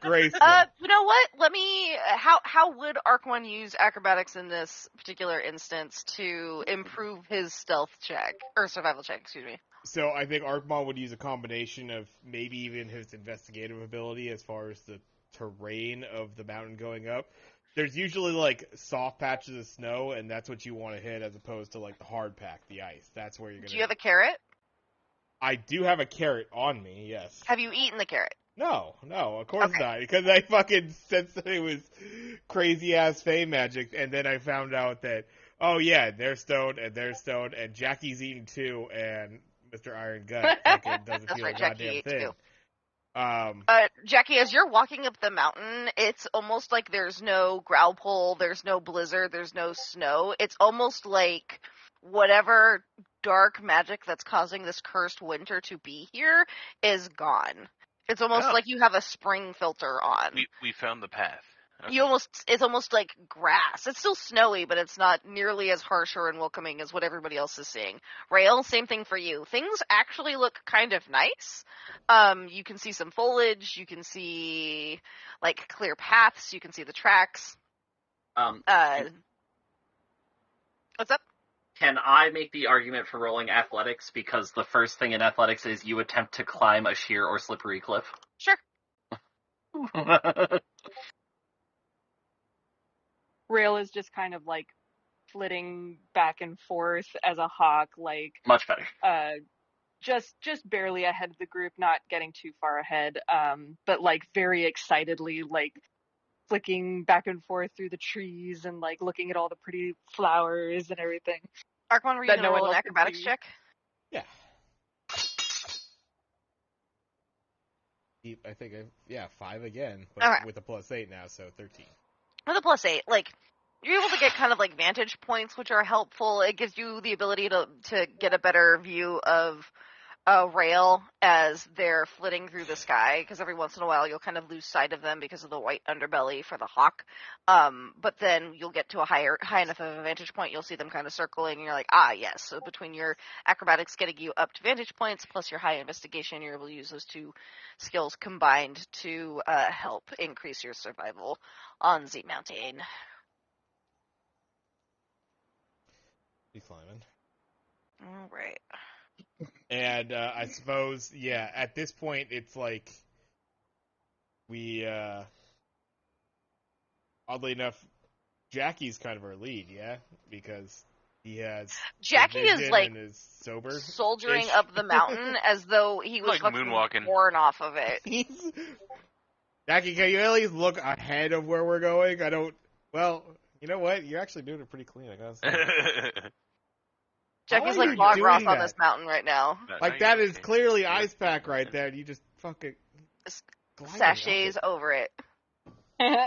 Graceful. You know what? Let me. How would Arc-1 use acrobatics in this particular instance to improve his stealth check or survival check? Excuse me. So I think Arcmon would use a combination of maybe even his investigative ability as far as the terrain of the mountain going up. There's usually like soft patches of snow, and that's what you want to hit as opposed to like the hard pack, the ice. That's where you're gonna. Do you have a carrot? I do have a carrot on me. Yes. Have you eaten the carrot? No, of course Okay. not, because I fucking sensed that it was crazy ass fey magic, and then I found out that they're stoned and Jackie's eating too, and Mr. Iron Gut fucking doesn't That's feel right, a Jackie goddamn ate thing. too. Jackie, as you're walking up the mountain, it's almost like there's no growl pole, there's no blizzard, there's no snow. It's almost like whatever dark magic that's causing this cursed winter to be here is gone. It's almost like you have a spring filter on. We found the path. Okay. It's almost like grass. It's still snowy, but it's not nearly as harsh or unwelcoming as what everybody else is seeing. Rail, same thing for you. Things actually look kind of nice. You can see some foliage, you can see like clear paths, you can see the tracks. What's up? Can I make the argument for rolling athletics because the first thing in athletics is you attempt to climb a sheer or slippery cliff? Sure. Rail is just kind of like flitting back and forth as a hawk, like Much better. just barely ahead of the group, not getting too far ahead, but like very excitedly like flicking back and forth through the trees and like looking at all the pretty flowers and everything. Arc-1, were you That gonna no one roll an else can acrobatics see. check? Yeah. I think 5 again, but Okay. with a +8 now, so 13. With a +8, like, you're able to get kind of like vantage points, which are helpful. It gives you the ability to get a better view of Rail as they're flitting through the sky, because every once in a while you'll kind of lose sight of them because of the white underbelly for the hawk. But then you'll get to a high enough of a vantage point, you'll see them kind of circling, and you're like, yes. So between your acrobatics getting you up to vantage points, plus your high investigation, you're able to use those two skills combined to help increase your survival on Z Mountain. Be climbing. All right. And I suppose, at this point, it's like we, oddly enough, Jackie's kind of our lead, because he has Jackie is like and is sober, soldiering up the mountain as though he was Like fucking moonwalking. born off of it. Jackie, can you at least look ahead of where we're going? Well, you know what? You're actually doing it pretty clean, I gotta say. Jackie's How are like you Log doing Ross on that? this mountain right now. Like, that is clearly ice pack right there, and you just fucking gliding up Sachets it. over it.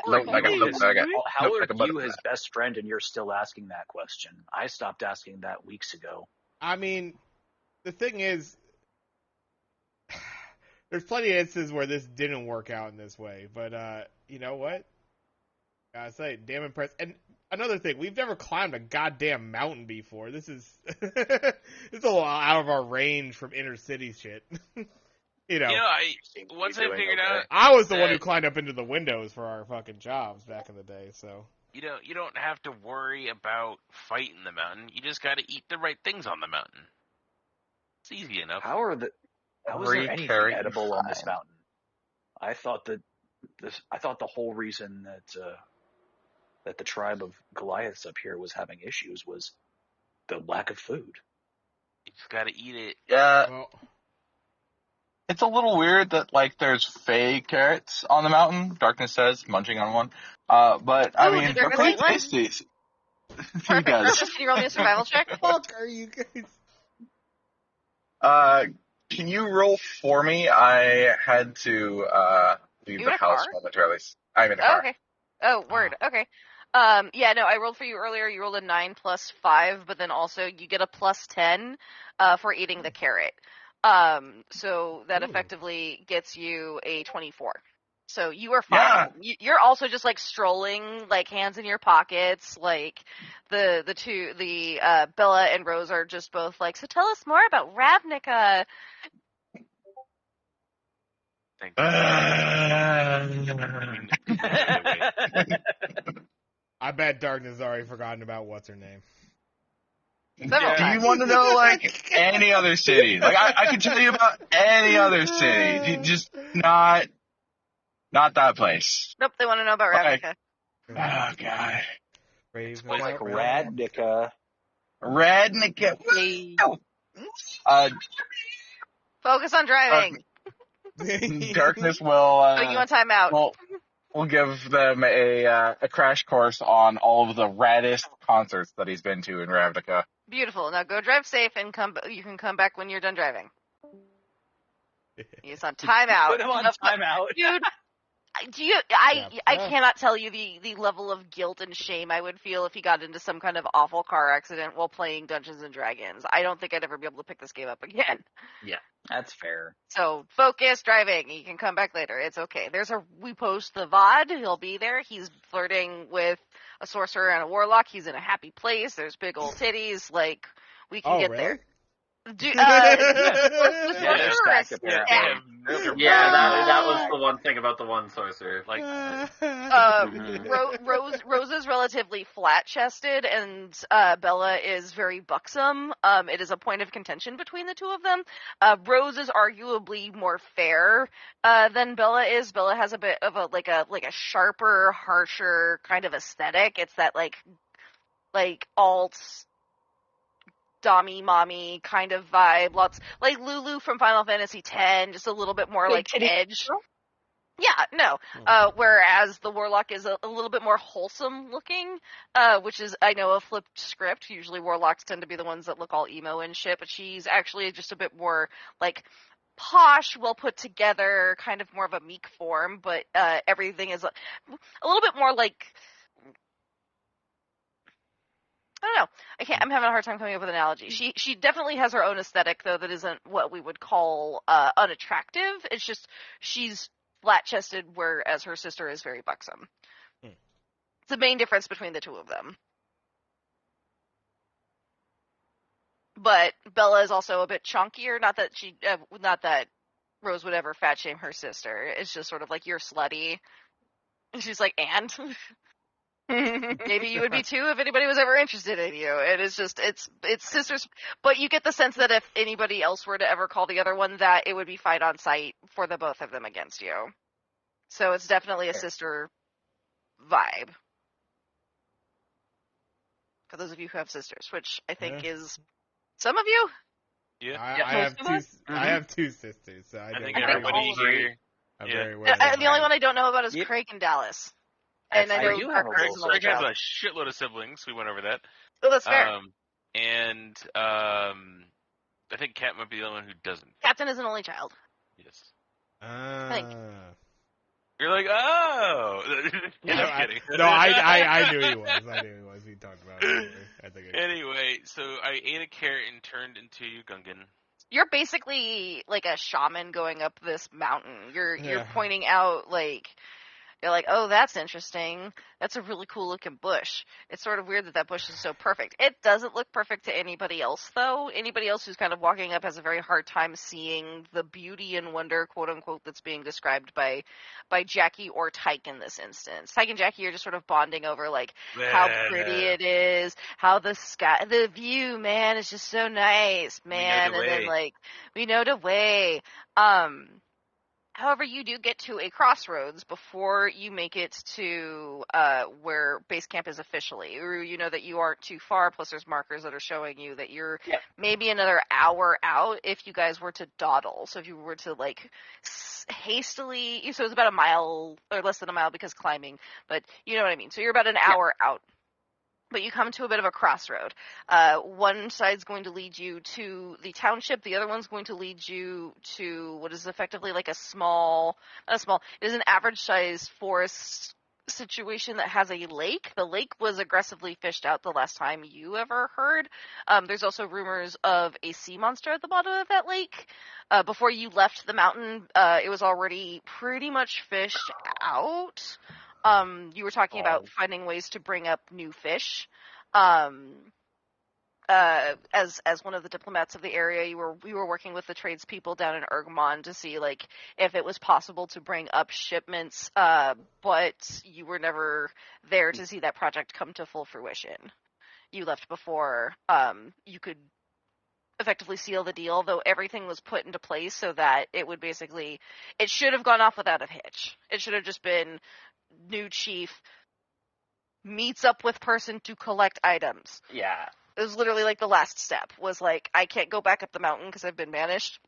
Look like How are a you butterfly. his best friend and you're still asking that question? I stopped asking that weeks ago. I mean, the thing is, there's plenty of instances where this didn't work out in this way, but you know what? Gotta say, damn impressed. And another thing, we've never climbed a goddamn mountain before. This is it's a little out of our range from inner city shit. You know, Once I figured out, I was the one who climbed up into the windows for our fucking jobs back in the day, so. you don't have to worry about fighting the mountain. You just got to eat the right things on the mountain. It's easy enough. How is there anything edible on this mountain? I thought the whole reason that the tribe of Goliaths up here was having issues was the lack of food. You just got to eat it. Yeah, Well, it's a little weird that like there's fey carrots on the mountain. Darkness says, munching on one. But I Ooh, mean, did they're Darkness pretty eat one? tasty. He Perfect. does. Darkness, can you roll me a survival check? fuck are you guys? Can you roll for me? I had to leave You the in a house car? momentarily. I'm in a Oh, car. okay. Oh, word. Okay. Yeah, no, I rolled for you earlier. You rolled a 9 plus 5, but then also you get a plus 10 for eating the carrot. So that Ooh. effectively gets you a 24. So you are fine. Yeah. You're also just like strolling, like hands in your pockets. Like the Bella and Rose are just both like, so tell us more about Ravnica. Thank you. We know the way. I bet Darkness has already forgotten about what's her name. Several Do you times. want to know like any other city? Like I can tell you about any other city. Just not that place. Nope, they want to know about Okay. Ravnica. Oh god. It's like Radnica. Radnica. Hey. Uh, Focus on driving. Darkness will. Oh, you want time out? We'll give them a crash course on all of the raddest concerts that he's been to in Ravnica. Beautiful. Now go drive safe and you can come back when you're done driving. He's on timeout. Put him on timeout. Dude, I cannot tell you the level of guilt and shame I would feel if he got into some kind of awful car accident while playing Dungeons and Dragons. I don't think I'd ever be able to pick this game up again. Yeah. That's fair. So focus driving. You can come back later. It's okay. We post the VOD. He'll be there. He's flirting with a sorcerer and a warlock. He's in a happy place. There's big old titties. Like, we can get there. Yeah, they're stacked apparently. Yeah, that was the one thing about the one sorcerer. Like, Rose is relatively flat-chested, and Bella is very buxom. It is a point of contention between the two of them. Rose is arguably more fair than Bella is. Bella has a bit of a sharper, harsher kind of aesthetic. It's that like alt Dommy mommy kind of vibe. Lots like Lulu from Final Fantasy X, just a little bit more like edge. Yeah, no. Whereas the Warlock is a little bit more wholesome looking, which is, I know, a flipped script. Usually Warlocks tend to be the ones that look all emo and shit, but she's actually just a bit more like posh, well put together, kind of more of a meek form, but everything is a little bit more like, I don't know. I'm having a hard time coming up with an analogy. She definitely has her own aesthetic, though, that isn't what we would call unattractive. It's just she's flat-chested, whereas her sister is very buxom. It's the main difference between the two of them. But Bella is also a bit chunkier. Not that Rose would ever fat shame her sister. It's just sort of like, you're slutty. And she's like, and? Maybe you would be too if anybody was ever interested in you. And it's just, it's sisters. But you get the sense that if anybody else were to ever call the other one that, it would be fight on sight for the both of them against you. So it's definitely a sister vibe. For those of you who have sisters, which I think is some of you. Yeah. I have two sisters, so I think everybody here. The only one I don't know about is Craig and Dallas. And I know Craig has a shitload of siblings. We went over that. Oh, that's fair. And I think Kat might be the one who doesn't. Captain is an only child. Yes. I think. You're like, oh. I'm kidding. I knew he was. We talked about it. Anyway, so I ate a carrot and turned into Gungan. You're basically like a shaman going up this mountain. You're pointing out like. You're like, oh, that's interesting. That's a really cool looking bush. It's sort of weird that bush is so perfect. It doesn't look perfect to anybody else, though. Anybody else who's kind of walking up has a very hard time seeing the beauty and wonder, quote unquote, that's being described by Jackie or Tyke in this instance. Tyke and Jackie are just sort of bonding over like how pretty it is, how the sky, the view, man, is just so nice, man. And then like, we know the way. However, you do get to a crossroads before you make it to where base camp is officially. You know that you aren't too far, plus there's markers that are showing you that you're maybe another hour out if you guys were to dawdle. So if you were to, like, hastily... So it's about a mile, or less than a mile because climbing, but you know what I mean. So you're about an hour out. But you come to a bit of a crossroad. One side's going to lead you to the township. The other one's going to lead you to what is effectively like it is an average-sized forest situation that has a lake. The lake was aggressively fished out the last time you ever heard. There's also rumors of a sea monster at the bottom of that lake. Before you left the mountain, it was already pretty much fished out. You were talking about finding ways to bring up new fish. As one of the diplomats of the area, we were working with the tradespeople down in Ergmon to see like if it was possible to bring up shipments, but you were never there to see that project come to full fruition. You left before you could effectively seal the deal, though everything was put into place so that it should have gone off without a hitch. It should have just been new chief meets up with person to collect items. Yeah. It was literally like the last step was like, I can't go back up the mountain because I've been banished.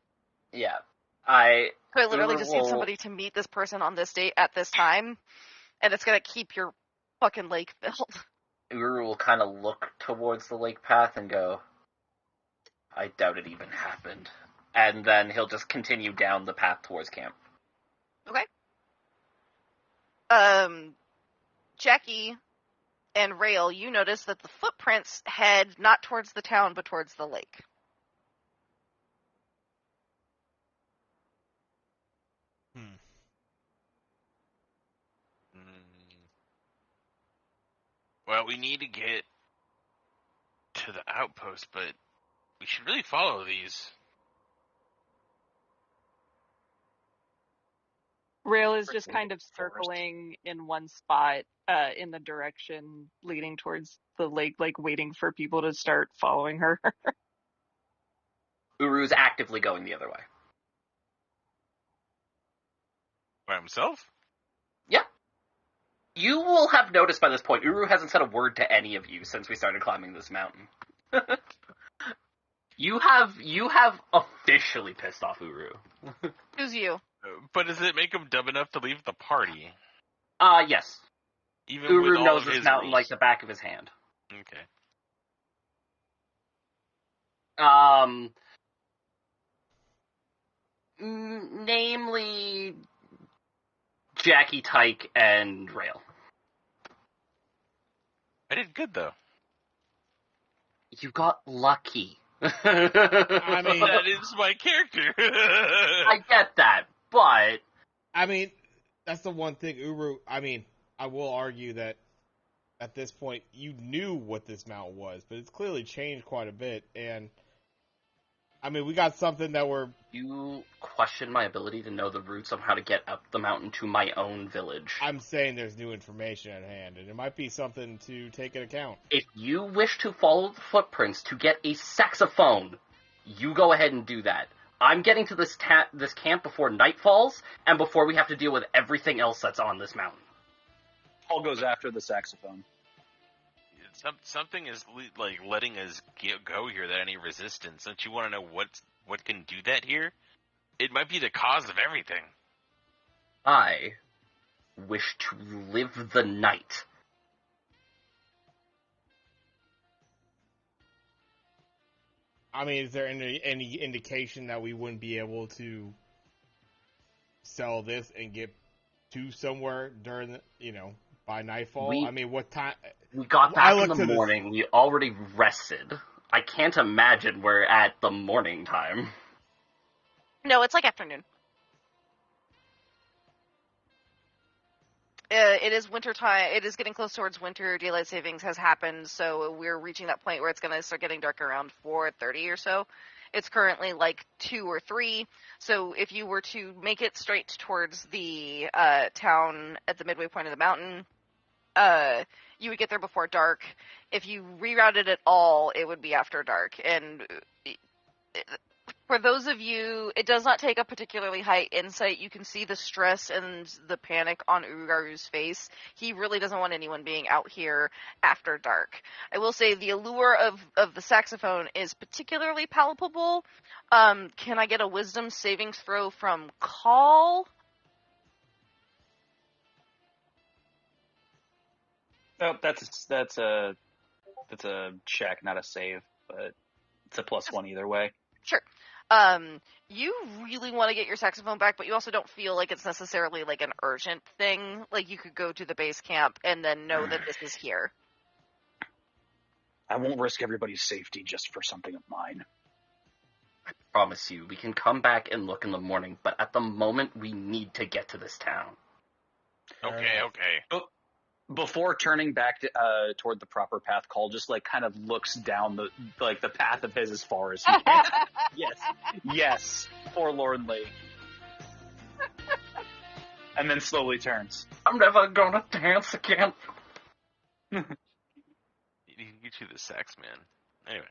Yeah. So I literally just need somebody to meet this person on this date at this time, and it's gonna keep your fucking lake filled. Uru will kind of look towards the lake path and go, I doubt it even happened. And then he'll just continue down the path towards camp. Okay. Jackie and Rail, you notice that the footprints head not towards the town, but towards the lake. Well, we need to get to the outpost, but we should really follow these. Rail is just kind of circling in one spot in the direction leading towards the lake, like waiting for people to start following her. Uru's actively going the other way. By himself? Yeah. You will have noticed by this point, Uru hasn't said a word to any of you since we started climbing this mountain. You have officially pissed off Uru. Who's you? But does it make him dumb enough to leave the party? Yes. Even Uru with all knows of this his mountain rules? like the back of his hand. Okay. Namely, Jackie, Tyke, and Rail. I did good, though. You got lucky. I mean, That is my character. I get that, but I mean, that's the one thing, Uru. I mean, I will argue that at this point you knew what this mountain was, but it's clearly changed quite a bit. And I mean, we got something that we're. you question my ability to know the routes on how to get up the mountain to my own village. I'm saying there's new information at hand, and it might be something to take into account. If you wish to follow the footprints to get a saxophone, you go ahead and do that. I'm getting to this camp before night falls, and before we have to deal with everything else that's on this mountain. Paul goes after the saxophone. Something is like letting us go here without any resistance. Don't you want to know what can do that here? It might be the cause of everything. I wish to live the night. I mean, is there any indication that we wouldn't be able to sell this and get to somewhere during by nightfall? I mean, what time? We got back in the morning. We already rested. I can't imagine we're at the morning time. No, it's like afternoon. It is winter time. It is getting close towards winter. Daylight savings has happened, so we're reaching that point where it's going to start getting dark around 4:30 or so. It's currently like 2 or 3. So if you were to make it straight towards the town at the midway point of the mountain, you would get there before dark. If you rerouted at all, it would be after dark. And for those of you, it does not take a particularly high insight. You can see the stress and the panic on Ugaru's face. He really doesn't want anyone being out here after dark. I will say the allure of the saxophone is particularly palpable. Can I get a wisdom savings throw from Call? Oh, that's a check, not a save, but it's a +1 either way. Sure. You really want to get your saxophone back, but you also don't feel like it's necessarily like an urgent thing. Like you could go to the base camp and then know that this is here. I won't risk everybody's safety just for something of mine. I promise you, we can come back and look in the morning, but at the moment, we need to get to this town. Okay. Before turning back toward the proper path, Call just like kind of looks down the path of his as far as he can. Yes, forlornly, and then slowly turns. I'm never gonna dance again. You two the sax man. Anyway.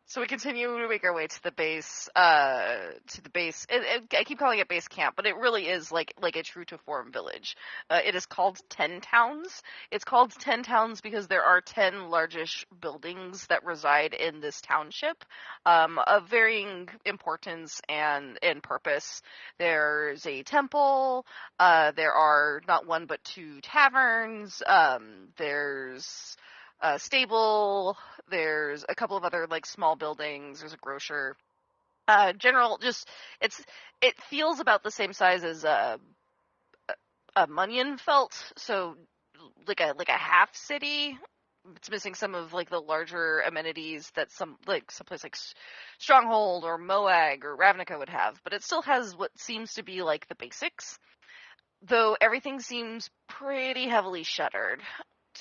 So we continue to make our way to the base. I keep calling it base camp, but it really is like a true to form village. It is called 10 Towns. It's called 10 Towns because there are 10 largish buildings that reside in this township, of varying importance and purpose. There's a temple. There are not one but 2 taverns. There's a stable. There's a couple of other like small buildings. There's a grocer. It feels about the same size as a Munionfelt, so like a half city. It's missing some of like the larger amenities that someplace like Stronghold or Moag or Ravnica would have, but it still has what seems to be like the basics. Though everything seems pretty heavily shuttered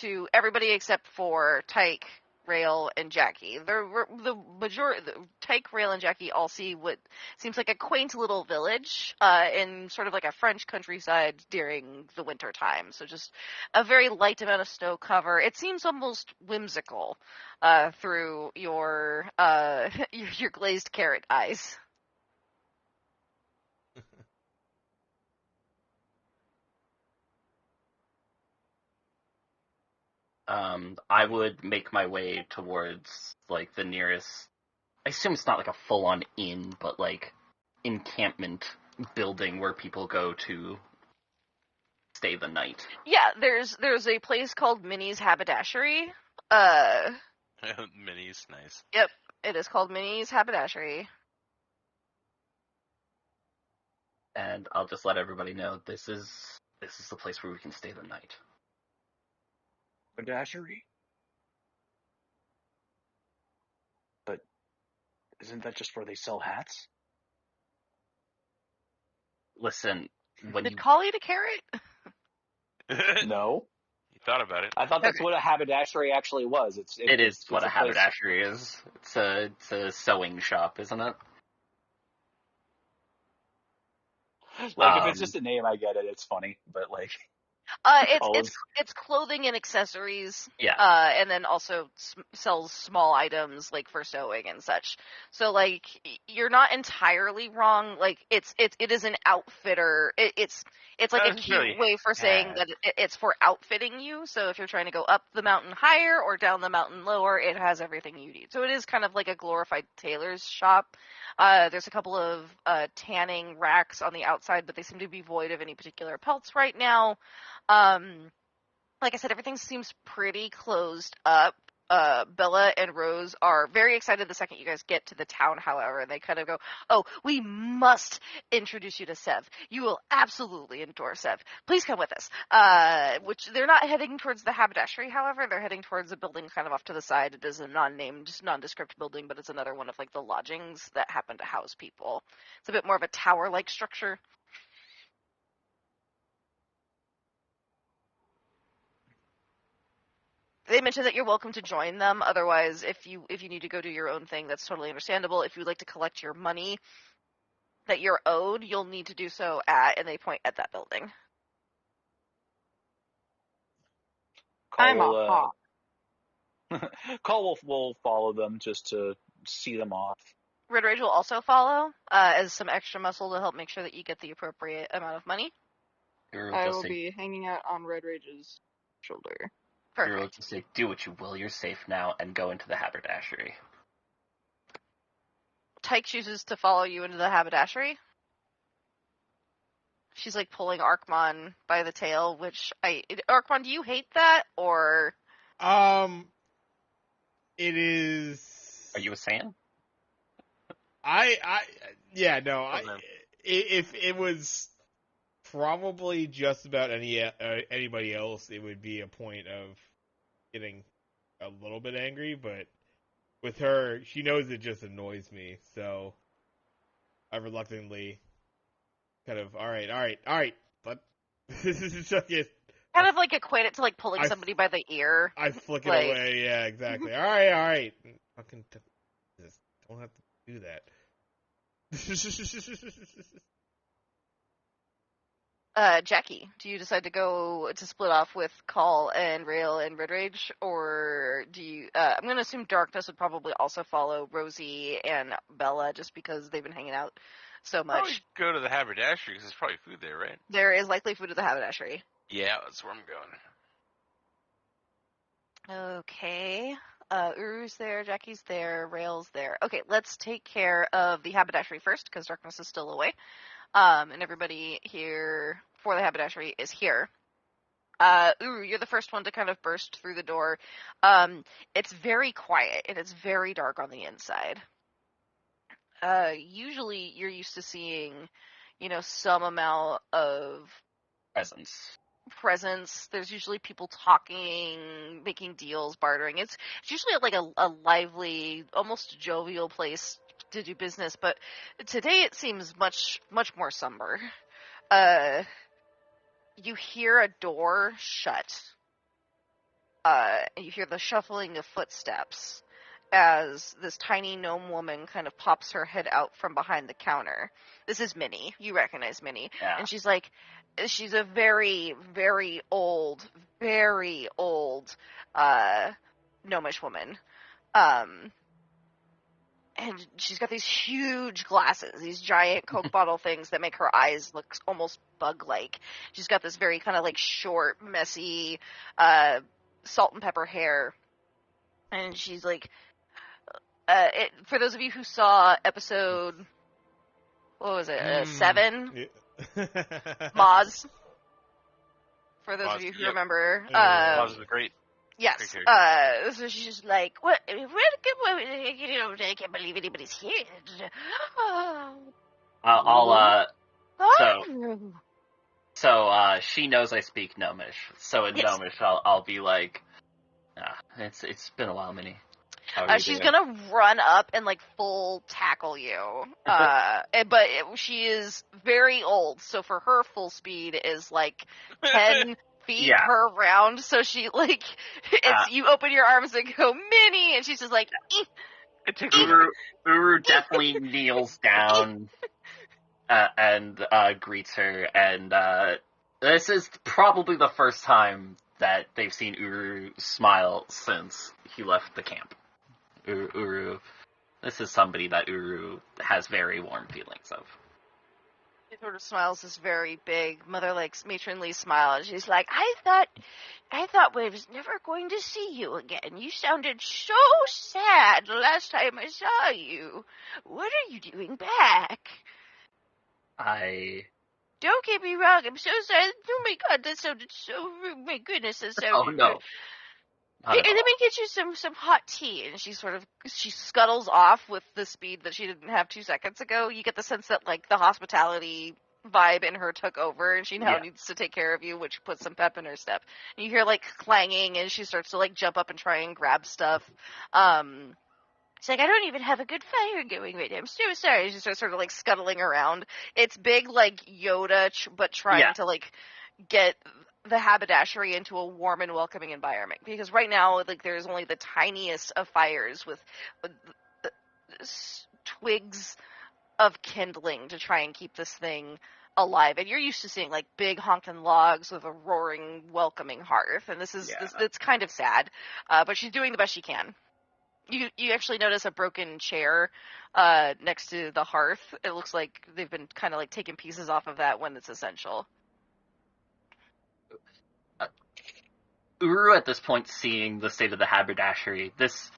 to everybody except for Tyke, Rail, and Jackie. Tyke, Rail, and Jackie all see what seems like a quaint little village in sort of like a French countryside during the winter time. So just a very light amount of snow cover. It seems almost whimsical through your glazed carrot eyes. I would make my way towards, like, the nearest... I assume it's not, like, a full-on inn, but, like, encampment building where people go to stay the night. Yeah, there's a place called Minnie's Haberdashery. Minnie's, nice. Yep, it is called Minnie's Haberdashery. And I'll just let everybody know this is the place where we can stay the night. Haberdashery? But isn't that just where they sell hats? Listen, when Did you... Call eat a carrot? No. You thought about it. I thought that's what a haberdashery actually was. It is what a place. haberdashery is. It's a sewing shop, isn't it? Like, if it's just a name, I get it. It's funny, but like, It's clothing and accessories. Yeah. And then also sells small items like for sewing and such. So like, you're not entirely wrong. Like, it is an outfitter. It's like a cute way for saying that it's for outfitting you. So if you're trying to go up the mountain higher or down the mountain lower, it has everything you need. So it is kind of like a glorified tailor's shop. There's a couple of tanning racks on the outside, but they seem to be void of any particular pelts right now. Like I said, everything seems pretty closed up. Bella and Rose are very excited the second you guys get to the town, however, and they kind of go, "Oh, we must introduce you to Sev. You will absolutely adore Sev. Please come with us." Which they're not heading towards the haberdashery, however, they're heading towards a building kind of off to the side. It is a non-named, nondescript building, but it's another one of like the lodgings that happen to house people. It's a bit more of a tower-like structure. They mentioned that you're welcome to join them. Otherwise, if you need to go do your own thing, that's totally understandable. If you'd like to collect your money that you're owed, you'll need to do so and they point at that building. I'm a hawk. Call will follow them just to see them off. Red Rage will also follow as some extra muscle to help make sure that you get the appropriate amount of money. I will be hanging out on Red Rage's shoulder. Perfect. You'll just say, "Do what you will, you're safe now," and go into the haberdashery. Tyke chooses to follow you into the haberdashery. She's like pulling Arkmon by the tail, which Arkmon, do you hate that or? It is. Are you a Saiyan? If it was probably just about anybody else, it would be a point of getting a little bit angry, but with her, she knows it just annoys me, so I reluctantly kind of, all right, but this is just it. Kind of like equate it to like pulling somebody by the ear. I flick it like... away, yeah, exactly. All right. Fucking just don't have to do that. Jackie, do you decide to split off with Call and Rail and Red Rage, or do you? I'm gonna assume Darkness would probably also follow Rosie and Bella, just because they've been hanging out so much. Probably go to the haberdashery because there's probably food there, right? There is likely food at the haberdashery. Yeah, that's where I'm going. Okay. Uru's there, Jackie's there, Rail's there. Okay, let's take care of the haberdashery first, because Darkness is still away. And everybody here for the haberdashery is here. Uru, you're the first one to kind of burst through the door. It's very quiet, and it's very dark on the inside. Usually you're used to seeing, some amount of presence. There's usually people talking, making deals, bartering. It's usually like a lively, almost jovial place to do business, but today it seems much more somber. You hear a door shut. You hear the shuffling of footsteps as this tiny gnome woman kind of pops her head out from behind the counter. This is Minnie. You recognize Minnie. Yeah. And she's a very, very old gnomish woman. And she's got these huge glasses, these giant Coke bottle things that make her eyes look almost bug-like. She's got this very kind of like short, messy, salt and pepper hair. And she's like, for those of you who saw episode, what was it, 7? Yeah. Moz. For those Moz, of you who yep. remember. Moz is great. Yes. So she's just like, what? I can't believe anybody's here. So she knows I speak Gnomish. So in Gnomish, I'll be like, it's been a while, Minnie. She's gonna run up and like full tackle you. But she is very old, so for her full speed is like 10 feet per round. So she like, you open your arms and go, Minnie, and she's just like, Uru definitely kneels down and greets her, and this is probably the first time that they've seen Uru smile since he left the camp. Uru, this is somebody that Uru has very warm feelings of. She sort of smiles this very big, mother-like, matronly smile, and she's like, I thought we was never going to see you again. You sounded so sad the last time I saw you. What are you doing back? Don't get me wrong, I'm so sorry. Oh my god, that sounded so rude. My goodness, that sounded Oh no. Let me get you some hot tea. And she scuttles off with the speed that she didn't have 2 seconds ago. You get the sense that like the hospitality vibe in her took over, and she now needs to take care of you, which puts some pep in her step. And you hear like clanging, and she starts to like jump up and try and grab stuff. She's like, I don't even have a good fire going right now. I'm so sorry. She starts sort of like scuttling around. It's big like Yoda, but trying to like get the haberdashery into a warm and welcoming environment, because right now like there's only the tiniest of fires with twigs of kindling to try and keep this thing alive, and you're used to seeing like big honking logs with a roaring welcoming hearth, and this it's kind of sad, but she's doing the best she can. You actually notice a broken chair next to the hearth. It looks like they've been kind of like taking pieces off of that when it's essential. Uru at this point, seeing the state of the haberdashery, this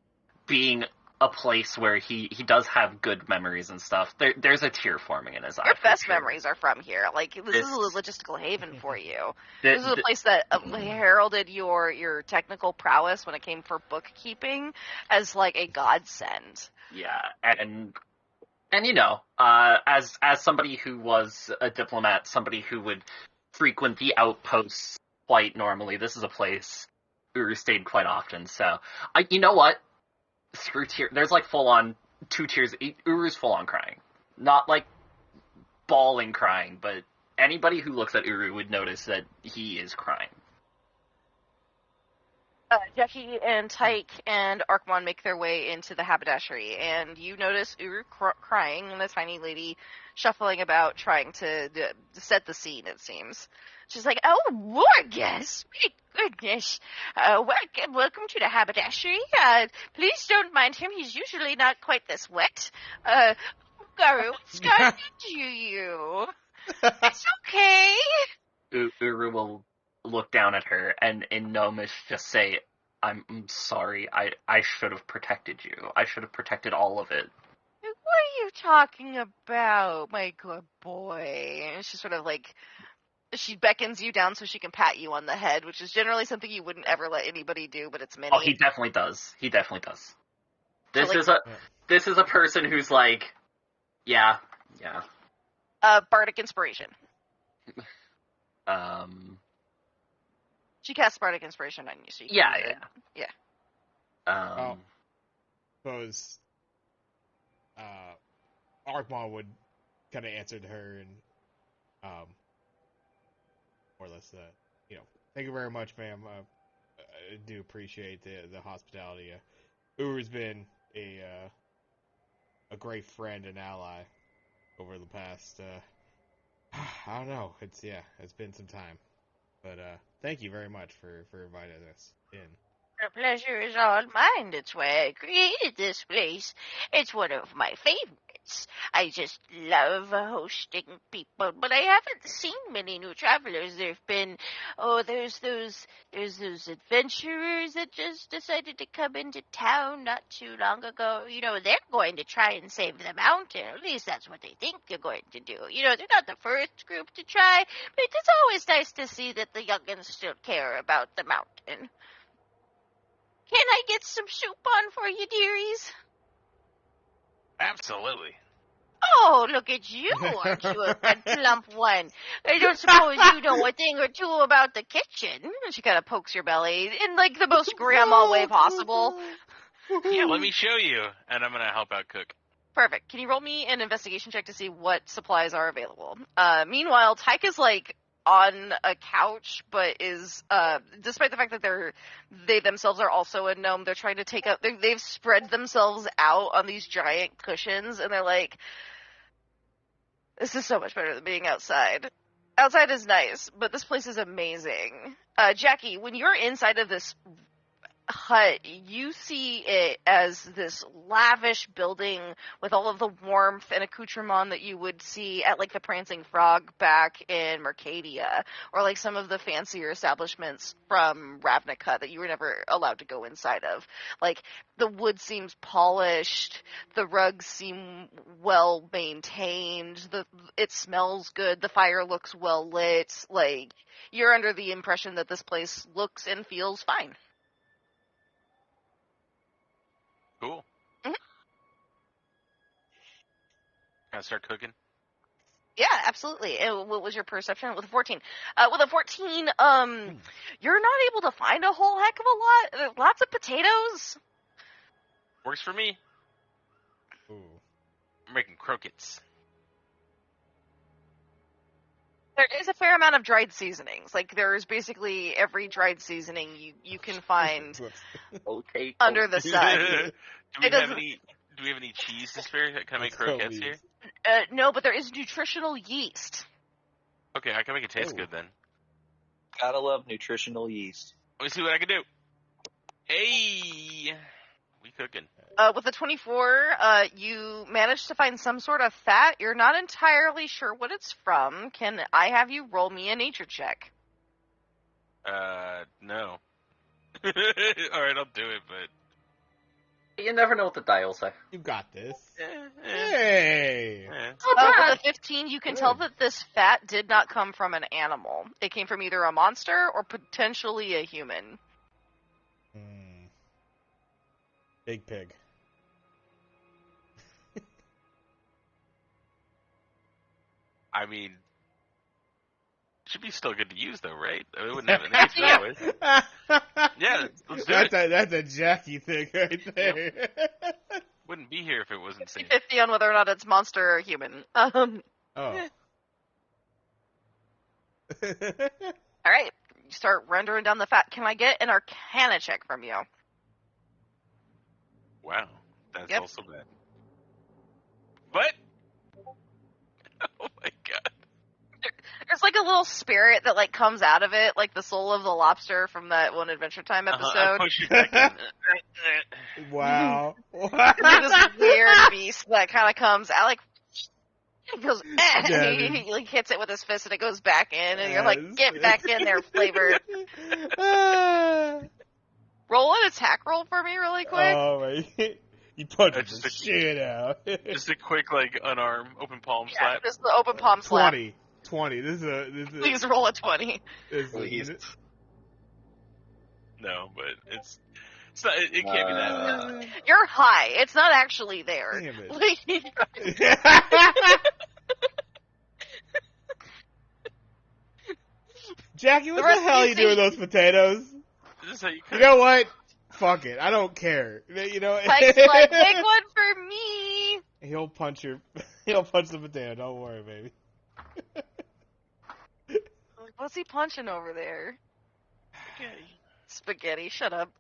being a place where he does have good memories and stuff, there's a tear forming in his eye. Your best memories are from here. Like, this is a logistical haven for you. This is a place that heralded your technical prowess when it came for bookkeeping as, like, a godsend. Yeah, and And as somebody who was a diplomat, somebody who would frequent the outposts quite normally, this is a place Uru stayed quite often. So, you know what? Screw there's like full on 2 tiers. Uru's full on crying, not like bawling crying, but anybody who looks at Uru would notice that he is crying. Jackie and Tyke and Arkmon make their way into the haberdashery, and you notice Uru crying and the tiny lady shuffling about, trying to set the scene, it seems. She's like, "Oh, Morgus! My goodness! Welcome to the haberdashery. Please don't mind him. He's usually not quite this wet. Garu, what's gotten into you? It's okay." Uru will look down at her and in Gnomish just say, I'm sorry, I should have protected you. I should have protected all of it. What are you talking about, my good boy? And she sort of she beckons you down so she can pat you on the head, which is generally something you wouldn't ever let anybody do, but it's Minnie. Oh, he definitely does. He definitely does. This is a person who's like, yeah. Bardic Inspiration. She casts Bardic Inspiration on you, so you can Yeah. Suppose Arkmon would kind of answer to her and more or less thank you very much, ma'am. I do appreciate the hospitality. Uru's been a great friend and ally over the past I don't know, it's been some time. But thank you very much for inviting us in. The pleasure is all mine. That's why I created this place. It's one of my favorites. I just love hosting people, but I haven't seen many new travelers. There've been, there's those adventurers that just decided to come into town not too long ago. They're going to try and save the mountain. At least that's what they think they're going to do. They're not the first group to try, but it's always nice to see that the youngins still care about the mountain. Can I get some soup on for you, dearies? Absolutely. Oh, look at you. Aren't you a plump one? I don't suppose you know a thing or two about the kitchen. And she kind of pokes your belly in, the most grandma way possible. Yeah, let me show you. And I'm going to help out cook. Perfect. Can you roll me an investigation check to see what supplies are available? Meanwhile, Tyke is, on a couch, but is, despite the fact that they themselves are also a gnome, they're trying to take up, they've spread themselves out on these giant cushions, and they're like, this is so much better than being outside. Outside is nice, but this place is amazing. Jackie, when you're inside of this hut, you see it as this lavish building with all of the warmth and accoutrement that you would see at the Prancing Frog back in Mercadia, or some of the fancier establishments from Ravnica that you were never allowed to go inside of. The wood seems polished, the rugs seem well maintained, it smells good, the fire looks well lit. You're under the impression that this place looks and feels fine. Cool. Mm-hmm. Can I start cooking? Yeah, absolutely. And what was your perception with a 14? With a 14, you're not able to find a whole heck of a lot. Lots of potatoes. Works for me. Ooh. I'm making croquettes. There is a fair amount of dried seasonings. There's basically every dried seasoning you can find Okay. under the sun. Do we have any cheese to spare? Can I make croquettes here? No, but there is nutritional yeast. Okay, I can make it taste good then. Gotta love nutritional yeast. Let me see what I can do. Hey! We cooking. With a 24, you managed to find some sort of fat. You're not entirely sure what it's from. Can I have you roll me a nature check? No. Alright, I'll do it, but... You never know what the die will say. You got this. Eh. Hey! With a 15, you can tell that this fat did not come from an animal. It came from either a monster or potentially a human. Big pig. I mean, should be still good to use though, right? I mean, we wouldn't have an issue otherwise. Yeah, let's do it. That's a Jackie thing right there. Wouldn't be here if it wasn't safe. 50 on whether or not it's monster or human. Oh. All right, you start rendering down the fat. Can I get an Arcana check from you? Wow, that's Yep. also bad. But oh my god. There's like a little spirit that like comes out of it, like the soul of the lobster from that one Adventure Time episode. I push you back in. Wow. There's this weird beast that kind of comes out, like, he goes, he like hits it with his fist and it goes back in, and you're like, get back in there, flavor. Roll an attack roll for me really quick. Oh my! You punch Just the a- shit out. Just a quick like unarm, open palm slap. Just the open palm slap. 20. This is Please roll a 20. Please. No, but it's not. It can't be that. You're high. It's not actually there. Damn it. Like, Jackie, what The the rest hell of are you you doing with see- those potatoes? This is how you. You know what? Fuck it. I don't care. You know. Mike's like, make one for me. He'll punch the potato. Don't worry, baby. What's he punching over there? Okay. Spaghetti. Shut up.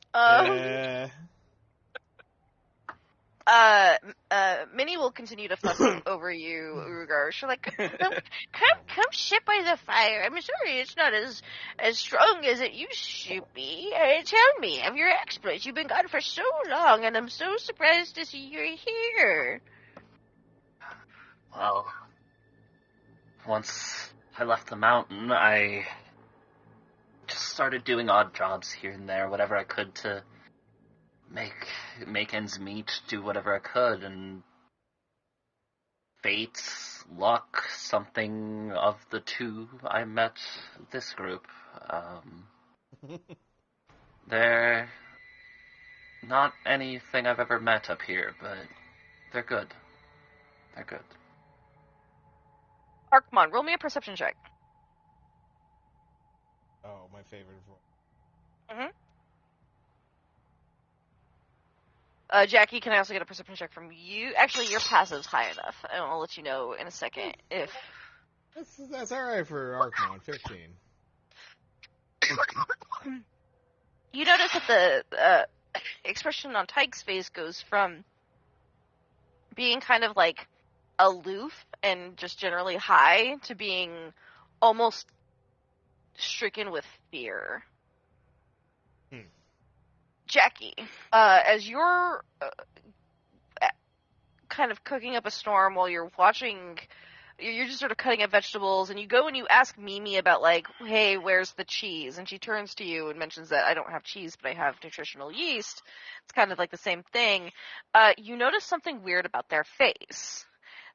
Minnie will continue to fuss over you, Urugar. She's like, Come sit by the fire. I'm sorry it's not as strong as it used to be. Tell me of your exploits. You've been gone for so long, and I'm so surprised to see you're here. Well, once I left the mountain, I just started doing odd jobs here and there, whatever I could to make ends meet, do whatever I could, and fate, luck, something of the two, I met this group. They're not anything I've ever met up here, but they're good. They're good. Arkmon, roll me a perception check. Oh, my favorite. Jackie, can I also get a perception check from you? Actually, your passive's high enough. And I'll let you know in a second if... That's all right for Arkmon. 15. You notice that the expression on Tyke's face goes from being kind of like aloof and just generally high to being almost stricken with fear. Jackie, as you're kind of cooking up a storm while you're watching, you're just sort of cutting up vegetables, and you go and you ask Mimi about, like, hey, where's the cheese? And she turns to you and mentions that I don't have cheese, but I have nutritional yeast. It's kind of like the same thing. You notice something weird about their face.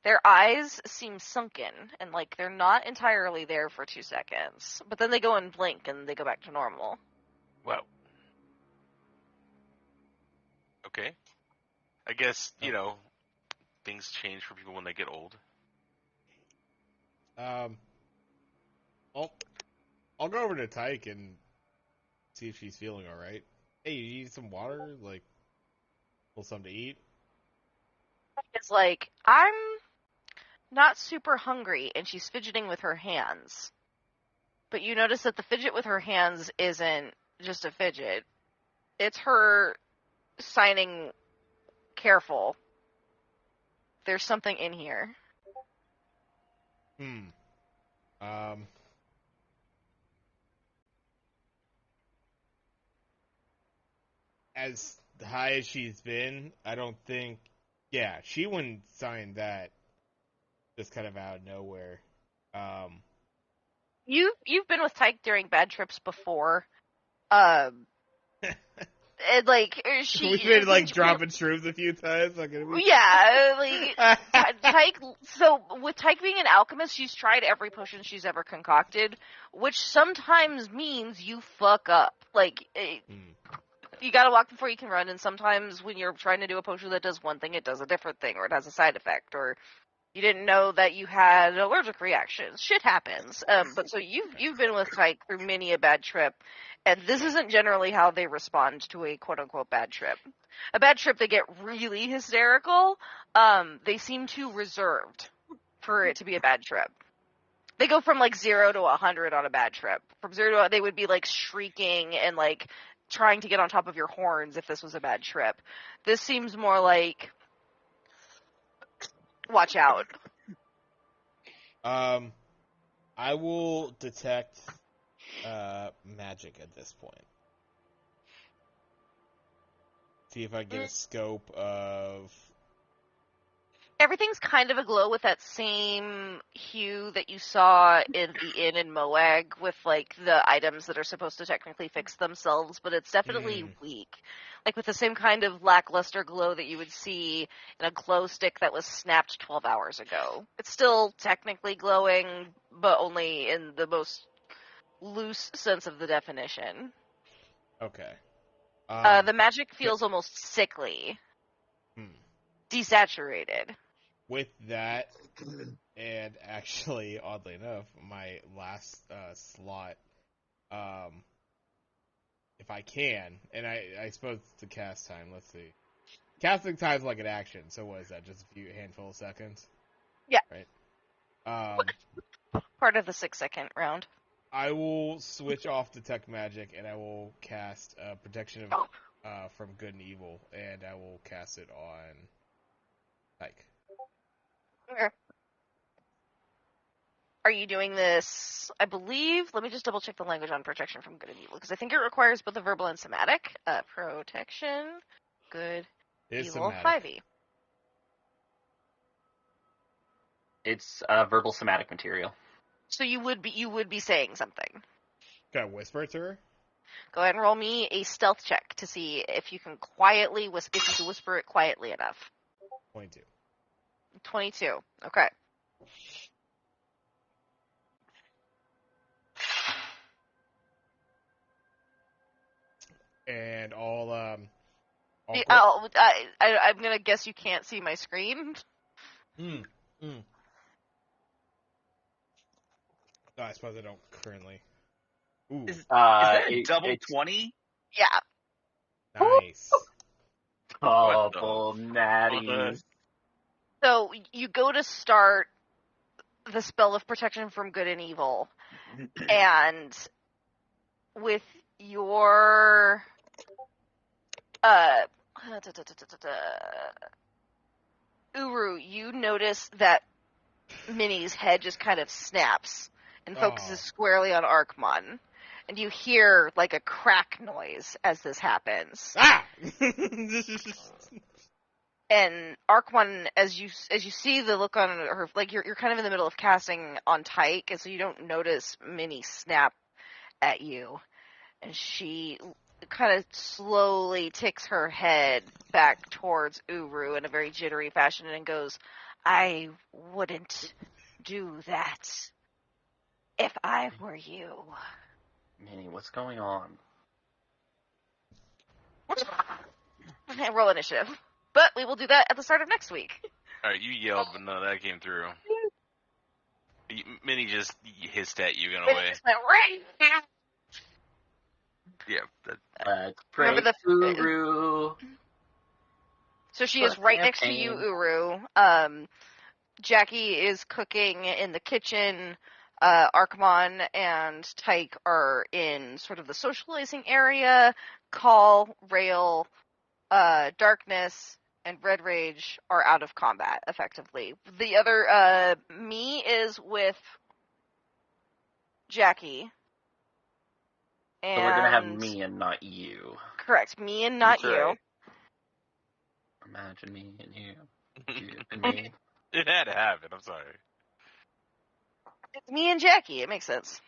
Their eyes seem sunken, and, like, they're not entirely there for 2 seconds. But then they go and blink, and they go back to normal. Wow. Okay. I guess, things change for people when they get old. I'll go over to Tyke and see if she's feeling all right. Hey, you need some water? Like, a little something to eat? It's like, I'm not super hungry, and she's fidgeting with her hands. But you notice that the fidget with her hands isn't just a fidget. It's her signing careful. There's something in here. As high as she's been, I don't think... Yeah, she wouldn't sign that just kind of out of nowhere. You've been with Tyke during bad trips before. And, like, We've been, like, dropping shrooms a few times. Yeah, like, Tyke, so with Tyke being an alchemist, she's tried every potion she's ever concocted, which sometimes means you fuck up. Like, you gotta walk before you can run, and sometimes when you're trying to do a potion that does one thing, it does a different thing, or it has a side effect, or You didn't know that you had allergic reactions. Shit happens. But so you've been with Tyke through many a bad trip, and this isn't generally how they respond to a quote unquote bad trip. A bad trip, they get really hysterical. They seem too reserved for it to be a bad trip. They go from like 0 to 100 on a bad trip. From 0 to they would be like shrieking and like trying to get on top of your horns if this was a bad trip. This seems more like watch out. I will detect magic at this point. See if I get a scope of. Everything's kind of aglow with that same hue that you saw in the inn in Moag with like the items that are supposed to technically fix themselves, but it's definitely weak. Like with the same kind of lackluster glow that you would see in a glow stick that was snapped 12 hours ago. It's still technically glowing, but only in the most loose sense of the definition. Okay. The magic feels almost sickly. Desaturated. With that, and actually, oddly enough, my last slot, if I can, and I suppose it's the cast time, let's see. Casting time's like an action, so what is that, just a handful of seconds? Yeah. Right? Part of the 6-second round. I will switch off Detect Magic, and I will cast Protection of from Good and Evil, and I will cast it on Tyke. Okay. Are you doing this, I believe, let me just double check the language on protection from good and evil, because I think it requires both the verbal and somatic. Protection, good, It's evil, somatic. 5e. It's verbal somatic material. So you would be saying something. Can I whisper it to her? Go ahead and roll me a stealth check to see if you can quietly whisper it quietly enough. 22. 22. Okay. And all I'm gonna guess you can't see my screen. No, I suppose I don't currently. Ooh, Is that a double it's 20? Yeah. nice. Double natties. So you go to start the spell of protection from good and evil, and with your Uru, you notice that Minnie's head just kind of snaps and focuses squarely on Arkmon. And you hear like a crack noise as this happens. Ah! And Arkmon, as you see the look on her, like you're kind of in the middle of casting on Tyke, and so you don't notice Minnie snap at you. And she kind of slowly ticks her head back towards Uru in a very jittery fashion and goes, "I wouldn't do that if I were you." Minnie, what's going on? Roll initiative. But we will do that at the start of next week. Alright, you yelled, but none of that came through. Minnie just hissed at you in a way. Just went, right. Yeah. Remember the Uru. So she is right next to you, Uru. Jackie is cooking in the kitchen. Arkmon and Tyke are in sort of the socializing area. Call, Rail, Darkness, and Red Rage are out of combat, effectively. The other, me is with Jackie. And So we're gonna have me and not you. Correct, me and not That's you. right. Imagine me and you. You and me. It had to happen, I'm sorry. It's me and Jackie, it makes sense.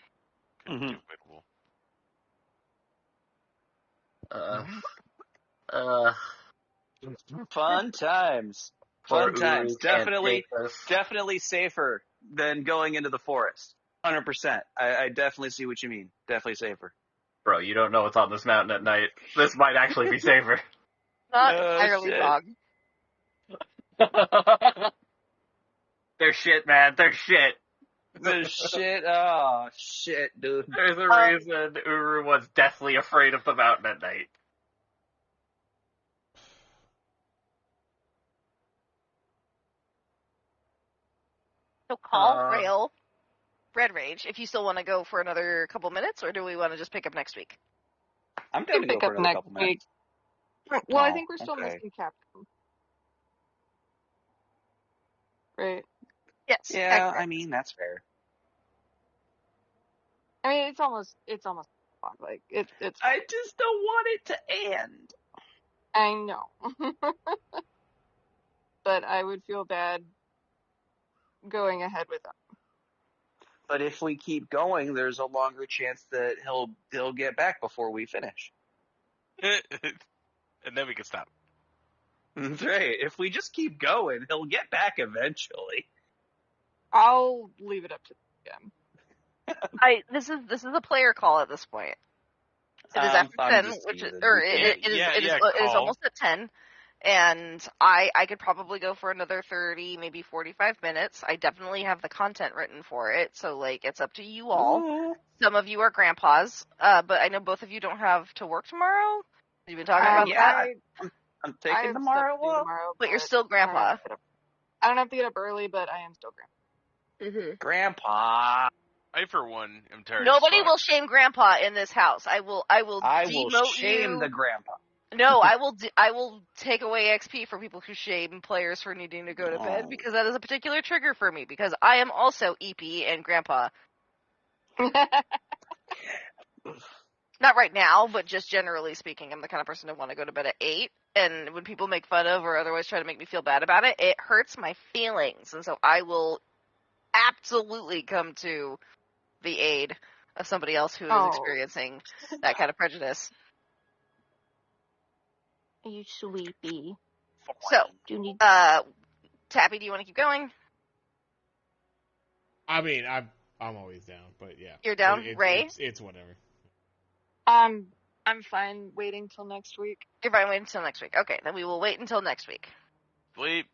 Fun times. Fun times. Definitely safer than going into the forest. 100%. I definitely see what you mean. Definitely safer. Bro, you don't know what's on this mountain at night. This might actually be safer. Not entirely shit. fog. They're shit, man. They're shit. The shit. Oh, shit, dude. There's a reason Uru was deathly afraid of the mountain at night. So call Rail Red Rage if you still want to go for another couple minutes, or do we want to just pick up next week? I'm down to go pick for up another next couple week. minutes. Well, I Oh, think we're still okay. missing Captain. Right. Yes. Yeah, accurate. I mean, that's fair. I mean, it's almost like it's. I just don't want it to end. I know. But I would feel bad going ahead with that. But if we keep going, there's a longer chance that he'll get back before we finish. And then we can stop. That's right. If we just keep going, he'll get back eventually. I'll leave it up to them. This is a player call at this point. It is after I'm 10, just which is, teasing. or We it can't. is almost at 10, and I could probably go for another 30, maybe 45 minutes. I definitely have the content written for it, so like it's up to you all. Ooh. Some of you are grandpas, but I know both of you don't have to work tomorrow. You've been talking about that, I'm I taking have tomorrow stuff to do off. tomorrow, but you're still grandpa. I don't have to get up early, but I am still grandpa. Mm-hmm. Grandpa. I, for one, am tired. Nobody as fuck. will shame grandpa in this house. I will demote shame you. the grandpa. No, I will take away XP for people who shame players for needing to go to bed, because that is a particular trigger for me, because I am also EP and grandpa. Not right now, but just generally speaking, I'm the kind of person who want to go to bed at 8, and when people make fun of or otherwise try to make me feel bad about it, it hurts my feelings, and so I will absolutely come to the aid of somebody else who is experiencing that kind of prejudice. Are you sleepy? So, Do you need... Tappy, do you want to keep going? I mean, I'm always down, but yeah. You're down, Ray? It's whatever. I'm fine waiting till next week. You're fine waiting until next week. Okay, then we will wait until next week. Sleep.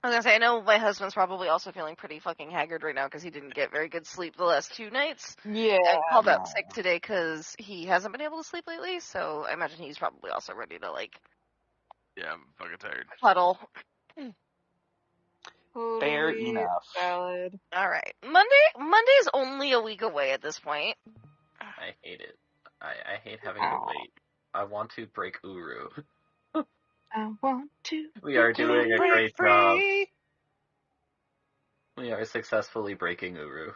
I was gonna say, I know my husband's probably also feeling pretty fucking haggard right now because he didn't get very good sleep the last 2 nights. Yeah. And called out sick today because he hasn't been able to sleep lately, so I imagine he's probably also ready to, like... Yeah, I'm fucking tired. Huddle. Fair enough. Valid. Alright. Monday's only a week away at this point. I hate it. I hate having to wait. I want to break Uru. I want to. We are doing a great job. We are successfully breaking Uru.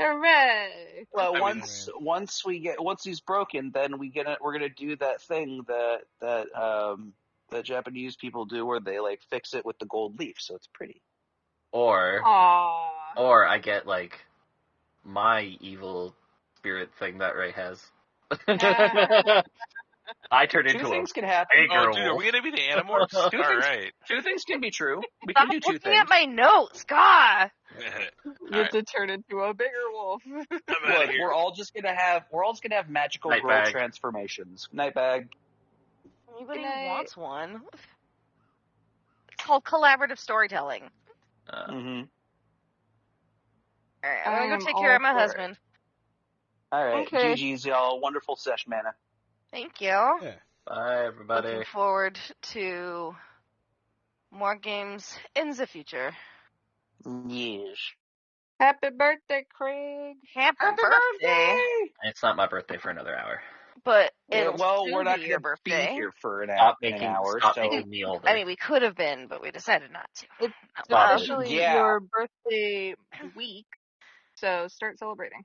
Hooray! Well, I mean- once he's broken, then we're gonna do that thing that Japanese people do where they like fix it with the gold leaf, so it's pretty. Or I get like my evil spirit thing that Ray has. I turn into Two things a can happen. bigger Oh, dude, are wolf. we gonna be the Animorphs? Alright. Two things can be true. We Stop can do two looking things. at my notes, God! You have to turn into a bigger wolf. I'm out Look, of here. we're all just gonna have magical Night girl bag. transformations. Night bag. Anybody Good night. wants one? It's called collaborative storytelling. Mm-hmm. Alright, I'm gonna I'm go take all care of my for it. husband. All right, Okay. GG's y'all. Wonderful sesh, mana. Thank you. Yeah. Bye, everybody. Looking forward to more games in the future. Yes. Happy birthday, Craig. Happy birthday! It's not my birthday for another hour. But Yeah, it'll well, soon we're not be your gonna be birthday. here for an Stop hour. making me older. I mean, we could have been, but we decided not to. It's Well, officially yeah. your birthday week, so start celebrating.